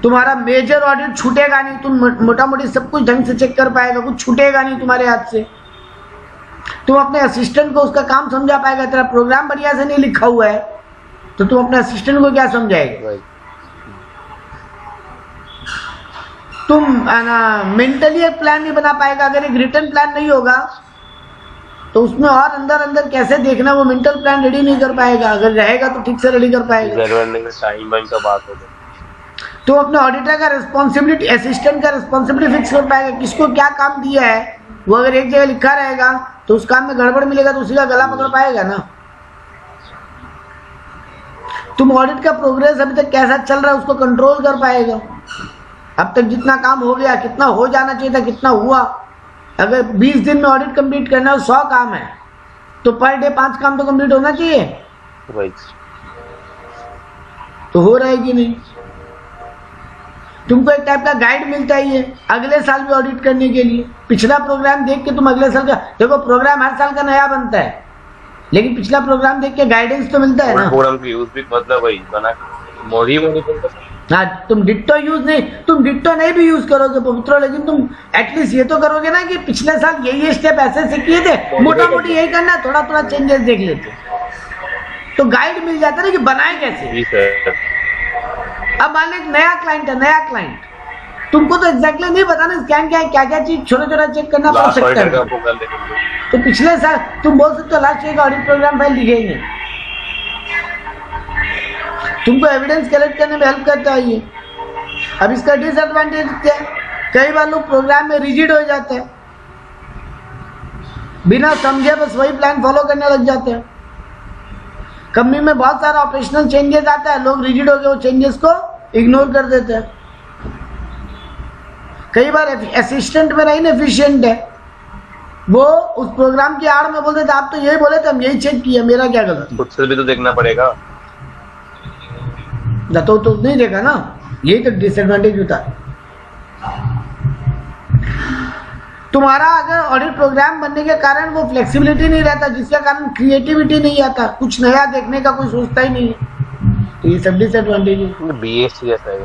तुम्हारा मेजर ऑडिट छूटेगा नहीं, तुम मोटा मोटी सब कुछ ढंग से चेक कर पाएगा, कुछ छूटेगा नहीं तुम्हारे हाथ से। तुम अपने असिस्टेंट को उसका काम समझा पाएगा। तेरा प्रोग्राम बढ़िया से नहीं लिखा हुआ है तो तुम अपने असिस्टेंट को क्या समझाएगा। तुम मेंटली एक प्लान नहीं बना पाएगा। अगर एक रिटर्न प्लान नहीं होगा तो उसमें और अंदर कैसे देखना, वो मेंटल प्लान रेडी नहीं कर पाएगा। अगर रहेगा तो ठीक से रेडी कर पाएगा। टाइम का बात होगा तो अपने ऑडिटर का रिस्पॉन्सिबिलिटी, असिस्टेंट का रिस्पॉन्सिबिलिटी फिक्स कर पाएगा, किसको क्या काम दिया है। वो अगर एक जगह लिखा रहेगा तो उस काम में गड़बड़ मिलेगा तो उसी का गला पकड़ पाएगा ना। तुम ऑडिट का प्रोग्रेस अभी तक कैसा चल रहा है उसको कंट्रोल कर पाएगा। अब तक जितना काम हो गया, कितना हो जाना चाहिए था, कितना हुआ। अगर 20 दिन में ऑडिट कंप्लीट करना है, 100 काम है तो पर डे 5 काम तो कंप्लीट होना चाहिए। तो हो रहा है कि नहीं। तुमको एक टाइप का गाइड मिलता ही है अगले साल भी ऑडिट करने के लिए। पिछला प्रोग्राम देख के तुम अगले साल का, देखो प्रोग्राम हर साल का नया बनता है लेकिन पिछला प्रोग्राम देख के गाइडेंस तो मिलता है ना। प्रोग्राम की यूज भी मतलब वही बना मोदी हाँ, तुम डिट्टो यूज नहीं, तुम डिट्टो नहीं भी यूज करोगे पवित्रो, लेकिन तुम एटलीस्ट ये तो करोगे ना कि पिछले साल ये स्टेप ऐसे से किए थे, मोटा मोटी यही करना, थोड़ा थोड़ा चेंजेस देख लेते तो गाइड मिल जाता ना कि बनाए कैसे। अब मान लो एक नया क्लाइंट है, नया क्लाइंट, तुमको तो एग्जैक्टली नहीं पता ना स्कैन क्या है, क्या क्या चीज छोटा छोटा चेक करना पड़ सकता है। तो पिछले साल तुम बोल सकते हो लास्ट ईयर का ऑडिट प्रोग्राम फाइल दिखेंगे, तुमको एविडेंस कलेक्ट करने में हेल्प करता है ये। अब इसका डिसएडवांटेज क्या है, कई बार लोग प्रोग्राम में रिजिड हो जाते हैं, बिना समझे बस वही प्लान फॉलो करने लग जाते हैं। कंपनी में बहुत सारा ऑपरेशनल चेंजेस आता है, लोग रिजिड हो गए वो चेंजेस को इग्नोर कर देते हैं। कई बार असिस्टेंट मेरा इनएफिशिएंट है, वो उस प्रोग्राम की आड़ में बोल देते आप तो यही बोले थे, हम यही चेक किया, मेरा क्या गलती। खुद से भी तो देखना पड़ेगा तो नहीं देखा ना, यही तो डिसएडवांटेज होता है। तुम्हारा अगर ऑडिट प्रोग्राम बनने के कारण वो फ्लेक्सिबिलिटी नहीं रहता, जिसके कारण क्रिएटिविटी नहीं आता, कुछ नया देखने का कोई सोचता ही नहीं है, तो ये सब डिसएडवांटेज है। बीएससी जैसा है।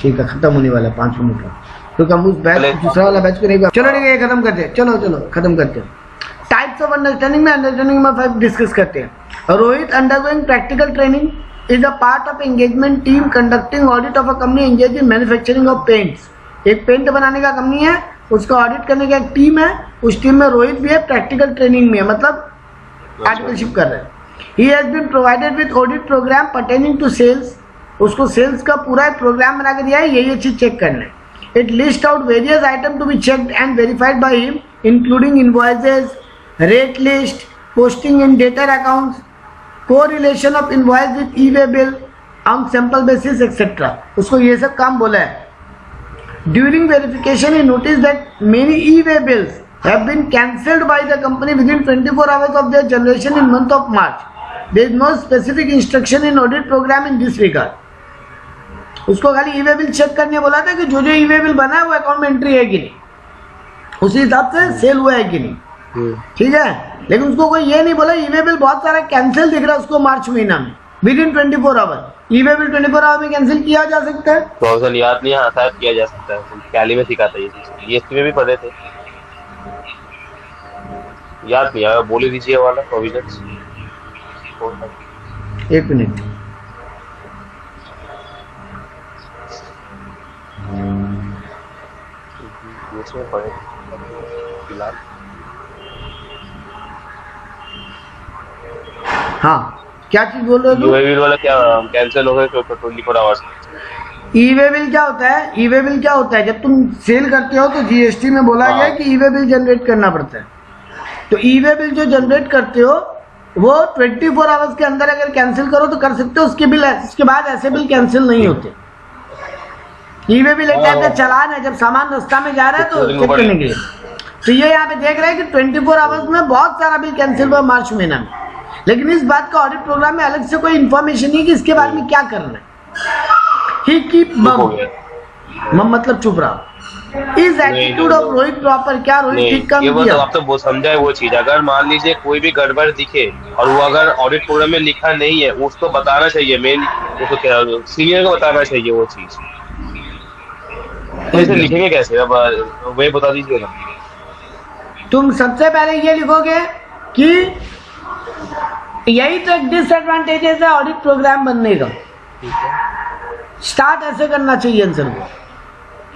ठीक है, खत्म होने वाला 5 मिनट का, क्योंकि हम उस बैच दूसरा वाला बैच को नहीं। चलो ठीक है, ये खत्म करते हैं, चलो खत्म करते हैं। टाइप्स ऑफ अंडरस्टैंडिंग में अंडरस्टैंडिंग में 5 डिस्कस करते हैं। Rohit undergoing practical training is a part of engagement team conducting audit of a company engage in manufacturing of paints. एक पेंट बनाने का कंपनी है उसका ऑडिट करने का एक टीम है, उस टीम में रोहित भी है, प्रैक्टिकल ट्रेनिंग में है, मतलब आर्टिकलशिप कर रहे हैं। He has been provided with audit program pertaining to sales, उसको सेल्स का पूरा एक प्रोग्राम बना के दिया है, ये चीज चेक करना है। It list out various item to be checked and verified by him including invoices, rate list, posting in debtor accounts, correlation of invoice with e-way bill on sample basis etcetera. उसको ये सब काम बोला है। During verification he notice that many e-way bills have been cancelled by the company within 24 hours of their generation in month of March. There is no specific instruction in audit program in this regard. उसको खाली e-way bill check करने बोला था कि जो जो e-way bill बना है वो अकाउंट में एंट्री है कि नहीं, उसी हिसाब से सेल हुआ है कि नहीं, ठीक है। लेकिन उसको कोई ये नहीं बोला ई-वे बिल बहुत सारा कैंसिल दिख रहा है उसको मार्च महीना में within 24 hour. E-way bill 24 hour में कैंसिल किया जा सकता है, प्रोविजन याद नहीं, हाँ शायद किया जा सकता है, टैली में सिखाता है ये चीज, जीएसटी में भी पढ़े थे, याद नहीं आया, बोल ही दीजिए वाला प्रोविजन। एक मिनट, इसमें पढ़े फिलहाल। हाँ क्या चीज बोल रहे हो ई-वे बिल वाला क्या कैंसिल हो गए 24 आवर्स। ई-वे बिल क्या होता है? ई-वे बिल क्या होता है? जब तुम सेल करते हो तो जीएसटी में बोला गया है कि ई-वे बिल जनरेट करना पड़ता है। तो ई-वे बिल जो जनरेट करते हो वो 24 आवर्स के अंदर अगर कैंसिल करो तो कर सकते हो, उसके बाद ऐसे बिल कैंसिल नहीं होते। ई-वे बिल एक टाइप का चालान है, जब सामान रास्ता में जा रहा है तो चेक करने के लिए। तो ये यहाँ पे देख रहे हैं कि 24 आवर्स में बहुत सारा बिल कैंसिल हुआ मार्च महीना में, लेकिन इस बात का ऑडिट प्रोग्राम में अलग से कोई इन्फॉर्मेशन नहीं कि इसके बारे में क्या करना है। ही कीप मम मतलब चुप रहा। इस एटीट्यूड ऑफ रोहित प्रॉपर, क्या रोहित ठीक काम किया? किया? आप तो वो समझा है वो चीज, अगर मान लीजिए कोई भी गड़बड़ दिखे और वो अगर ऑडिट प्रोग्राम में लिखा नहीं है, उसको बताना चाहिए, मेन उसको क्या सीनियर को बताना चाहिए वो चीज। तो इसे लिखेंगे कैसे, अब वही बता दीजिए ना। तुम सबसे पहले ये लिखोगे कि यही तो एक डिसएडवांटेजेस है ऑडिट प्रोग्राम बनने का। स्टार्ट ऐसे करना चाहिए आंसर को,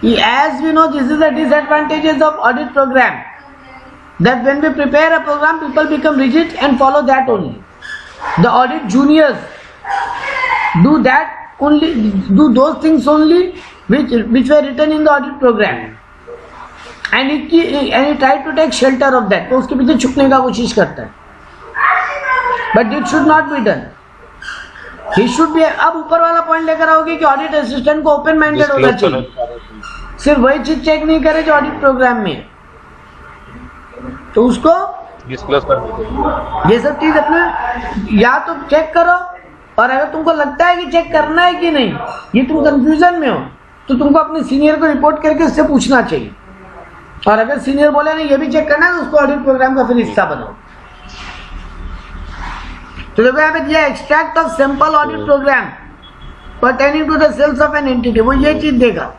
as we know this is the disadvantages of audit program, that when we prepare a program people become rigid and follow that only. The audit juniors do that only, do those things only which were written in the audit program, and he try to take shelter of that, तो उसके पीछे छुपने का कोशिश करता है, but it should not be done. He should be, अब ऊपर वाला पॉइंट लेकर आओगे कि ऑडिट असिस्टेंट को ओपन माइंडेड होना चाहिए, सिर्फ वही चीज चेक नहीं करे जो ऑडिट प्रोग्राम में, तो उसको डिस्क्लोज कर ये सब चीज अपने या तो चेक करो, और अगर तुमको लगता है कि चेक करना है कि नहीं, ये तुम कंफ्यूजन में हो, तो तुमको अपने सीनियर को रिपोर्ट करके उससे पूछना चाहिए, और अगर सीनियर बोले नहीं ये भी चेक करना है तो उसको ऑडिट प्रोग्राम का फिर हिस्सा बनाओ। तो देखो यहाँ पे दिया extract of sample audit program pertaining to the sales of an entity, वो ये चीज देगा।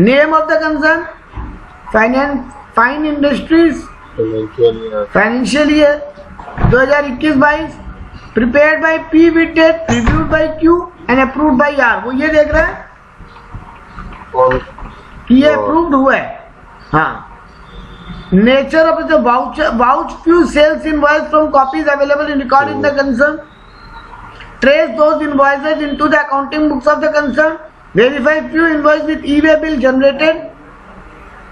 Name of the concern Fine Industries, financial year 2021-22, prepared by P with date, reviewed by Q and approved by R, वो ये देख रहा है कि ये अप्रूव्ड हुआ है। हाँ, nature of the vouch few sales invoice from copies available in record in the concern, trace those invoices into the accounting books of the concern, verify few invoice with e-way bill generated,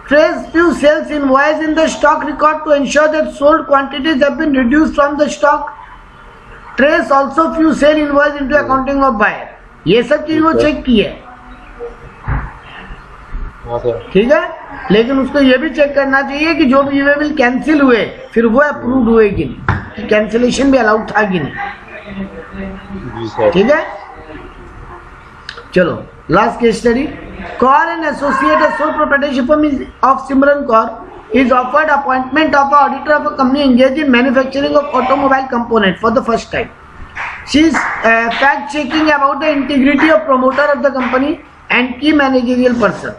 trace few sales invoice in the stock record to ensure that sold quantities have been reduced from the stock, trace also few sale invoice into accounting of buyer। ये सब चीज वो check की है, ठीक है। लेकिन उसको ये भी चेक करना चाहिए कि जो भी ई-वे बिल कैंसिल हुए फिर वो अप्रूव्ड हुए कि नहीं, कैंसिलेशन भी अलाउड था कि नहीं, ठीक है। चलो last case study, Kaur and associate sole proprietorship of Simran Kaur is offered appointment of auditor of a company engage in manufacturing of automobile component for the first time. She is fact checking about the integrity of promoter of the company and key managerial person.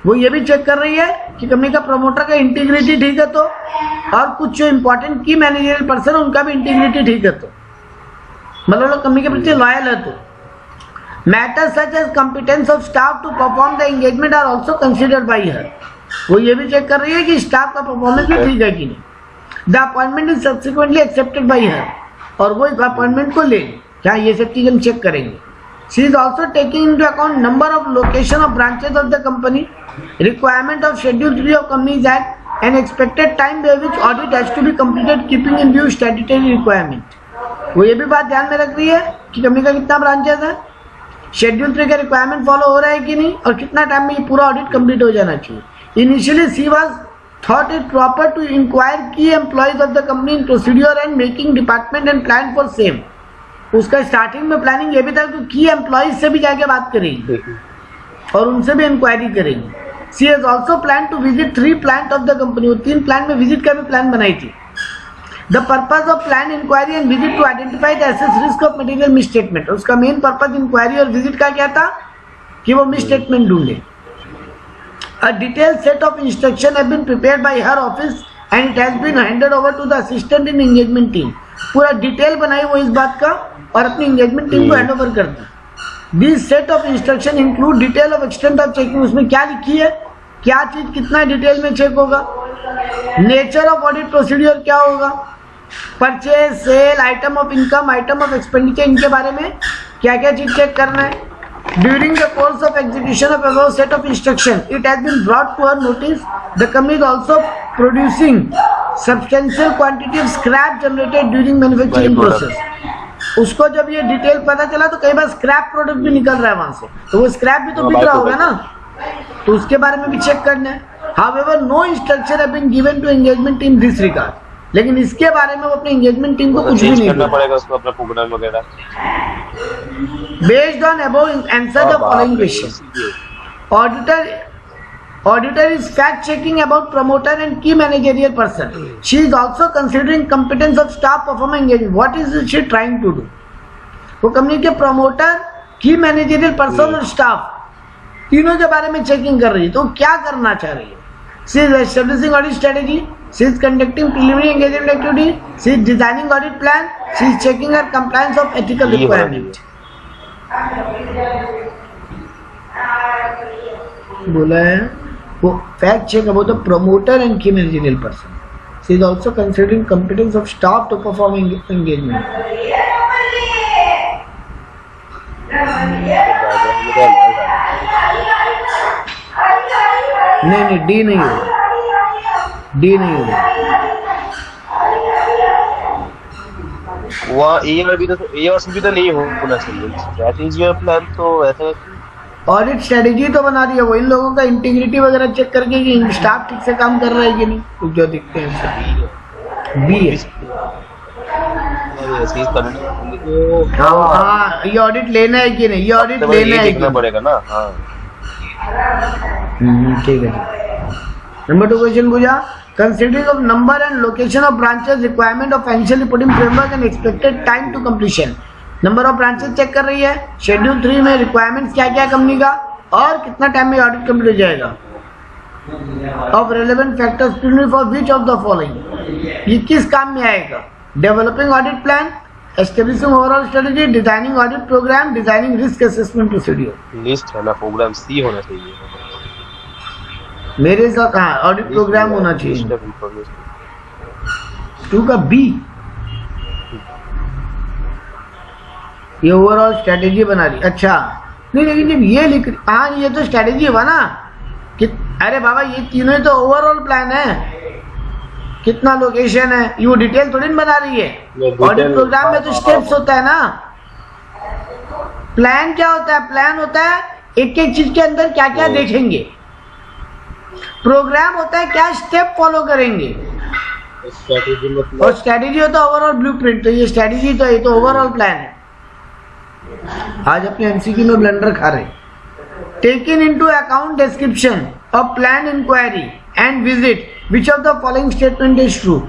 वो ये भी check कर रही है कि company का promoter का integrity ठीक है, तो और कुछ जो इंपॉर्टेंट की मैनेजरियल पर्सन उनका भी इंटीग्रिटी ठीक है, तो मतलब लोग कंपनी के प्रति लॉयल है। Matters such as competence of staff to perform the engagement are also considered by her. वो ये भी चेक कर रही है कि स्टाफ का परफॉर्मेंस भी ठीक है कि नहीं. The appointment is subsequently accepted by her, और वो इस अपॉइंटमेंट को ले, जहाँ ये सब चीज हम चेक करेंगे. She is also taking into account number of location of branches of the company, requirement of schedule 3 of companies act and expected time by which audit has to be completed keeping in view statutory requirement. वो ये भी बात ध्यान में रख रही है कि कंपनी का कितना ब्रांचेस है, शेड्यूल 3 का रिक्वायरमेंट फॉलो हो रहा है कि नहीं, और कितना टाइम में ये पूरा ऑडिट कंप्लीट हो जाना चाहिए. Initially she was thought it proper to inquire key employees of the company in procedure and making department and plan for same. उसका स्टार्टिंग में प्लानिंग ये भी था कि की एम्प्लॉइज से भी जाके बात करेंगे और उनसे भी इंक्वायरी करेंगे. She has also plan to visit 3 plant of the company. वो 3 प्लांट में विजिट का भी प्लान बनाई थी. The purpose of plan inquiry and visit to identify the assess risk of material misstatement. उसका मेन पर्पज इंक्वायरी और visit का क्या था कि वो मिसस्टेटमेंट ढूंढे. A detailed set of instructions have been prepared by her office and it has been handed over to the assistant in engagement team. पूरा detail बनाई वो इस बात का और अपनी एंगेजमेंट टीम को हैंड ओवर कर दी. This set of instruction include detail of extent of checking. उसमें क्या लिखी है, क्या चीज कितना डिटेल में चेक होगा, नेचर ऑफ ऑडिट प्रोसीड्यूर क्या होगा, purchase, sale, item of income, item of expenditure, इनके बारे में क्या क्या चीज चेक करना है. During the course of execution of above set of instruction, it has been brought to her notice the company is also producing substantial quantity of scrap generated during manufacturing process. उसको जब ये detail पता चला तो कई बार scrap product भी निकल रहा है वहां से, तो वो स्क्रैप भी तो बिक रहा होगा ना, तो उसके बारे में भी चेक करना है. However, no instruction have been given to engagement team this regard. लेकिन इसके बारे में वो अपने एंगेजमेंट टीम को कुछ भी नहीं करना पड़ेगा उसको अपना प्रोग्राम वगैरह. Based on above, answer the following questions. Auditor is fact checking about promoter and key managerial person. She is also considering competence of staff performing engagement. What is she trying to do? वो company के promoter, की managerial person और staff तीनों के बारे में checking कर रही है. तो क्या करना चाह रही है? She is establishing audit strategy. She is conducting preliminary engagement activity. She is designing audit plan. She is checking her compliance of ethical requirement. बोला है वो fact check about the promoter and key managerial person. She is also considering competence of staff to perform engagement. नहीं D नहीं होगा, D नहीं होगा. वहाँ ए और बी तो नहीं होना चाहिए. स्ट्रैटेजी और प्लान तो ऐसा ऑडिट स्ट्रेटेजी तो बना रही है वो, इन लोगों का इंटीग्रिटी वगैरह चेक करके कि स्टाफ ठीक से काम कर रहा है कि नहीं, कुछ जो दिखते हैं बी है. हाँ ये ऑडिट लेना है कि नहीं, ये ऑडिट लेना है कि पड़ेगा ना. हाँ ठीक है. नंबर 2 क्वेश्चन पूछा, considering of number and location of branches, requirement of financial reporting framework and expected time to completion. Number of branches check कर रही है, शेड्यूल 3 में रिक्वायरमेंट्स क्या क्या कंपनी का और कितना टाइम में ऑडिट कंप्लीट हो जाएगा. Of relevant factors for which of the following, ये किस काम में आएगा. Developing audit plan, establishing overall strategy, designing audit program, designing risk assessment procedure. List है ना, प्रोग्राम सी होना चाहिए मेरे साथ. कहाँ ऑडिट प्रोग्राम होना चाहिए. 2 का बी, ये ओवरऑल स्ट्रेटेजी बना रही. अच्छा नहीं, लेकिन जब ये लिख रही, हाँ ये तो स्ट्रेटेजी हुआ ना कि अरे बाबा ये तीनों ही तो ओवरऑल प्लान है, कितना लोकेशन है, ये वो डिटेल थोड़ी बना रही है. ऑडिट प्रोग्राम में तो स्टेप्स होता है ना. प्लान क्या होता है, प्लान होता है एक एक चीज के अंदर क्या क्या देखेंगे. प्रोग्राम होता है क्या स्टेप फॉलो करेंगे. और स्ट्रेटेजी होता है ओवरऑल ब्लूप्रिंट. तो ये स्ट्रेटेजी तो ये तो ओवरऑल प्लान है. आज अपने एमसीक्यू में ब्लंडर खा रहे. Taken into account description of plan inquiry and visit, which of the following statement is true.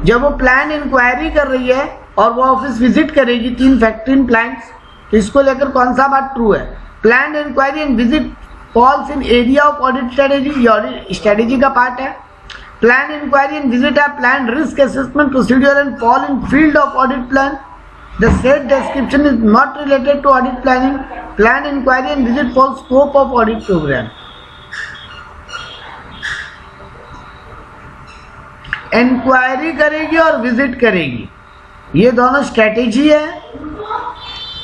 जब वो प्लान इंक्वायरी कर रही है और वो ऑफिस विजिट करेगी 3 फैक्ट्री प्लांट्स, तो इसको लेकर कौन सा बात ट्रू है. Plan inquiry and visit falls in area of audit strategy, ये ऑडिट स्ट्रेटेजी का पार्ट है. Plan inquiry and visit are plan risk assessment procedure and fall in field of audit plan. The said description is not related to audit planning, plan inquiry and visit for scope of audit program. इंक्वायरी करेगी और visit करेगी, ये दोनों strategy है,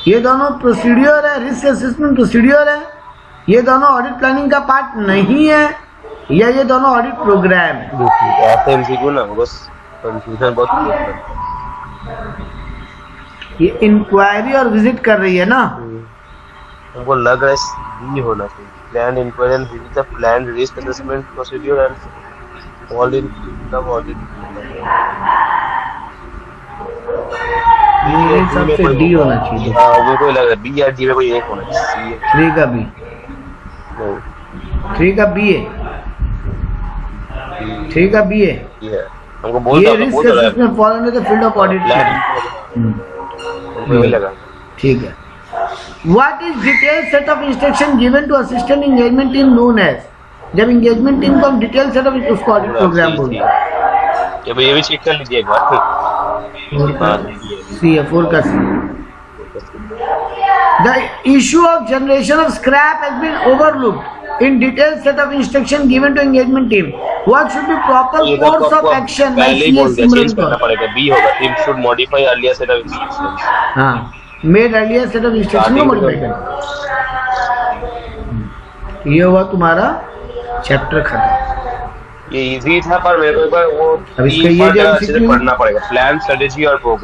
ये दोनों procedure है, रिस्क असेसमेंट प्रोसीड्योर है, ये दोनों ऑडिट प्लानिंग का पार्ट नहीं है, या ये दोनों ऑडिट प्रोग्राम है। ऐसे एमसीक्यू ना बस कंफ्यूजन बहुत होता है। ये इंक्वायरी और विजिट कर रही है ना, हमको लग रहा है ये होना चाहिए plan inquiry and visit the plan risk assessment procedure and all in the audit. मेरे हिसाब से डी होना चाहिए। हाँ वो कोई लग रहा है बी या डी में कोई एक होना चाहिए। 3 का बी, 3 का बी है, 3 का बी है। ये है हमको बोल ये रहा रिस्क बोल रहा है assessment fall under the field of audit. वही लगा। ठीक है। What is detailed set of instruction given to assistant engagement team known as? जब engagement team को हम detailed set of उसको ऑडिट प्रोग्राम बोलते हैं। ये भी चेक कर लीजिए एक बार। सी है 4 का सी। The issue of generation of scrap has been overlooked in detailed set of instruction given to engagement team. What should be proper course of action by पहले ही बोल दिया चेंज करना CS पड़ेगा। बी होगा team should modify earlier set of instructions. हाँ, made earlier set of instruction को modify करना। ये हुआ तुम्हारा चैप्टर खत्म। ये इजी था पर मेरे को एक बार वो अब इसका तीन ये पार्ट जो अच्छे से MCQ पढ़ना पड़ेगा प्लान स्ट्रेटेजी और प्रोग्राम।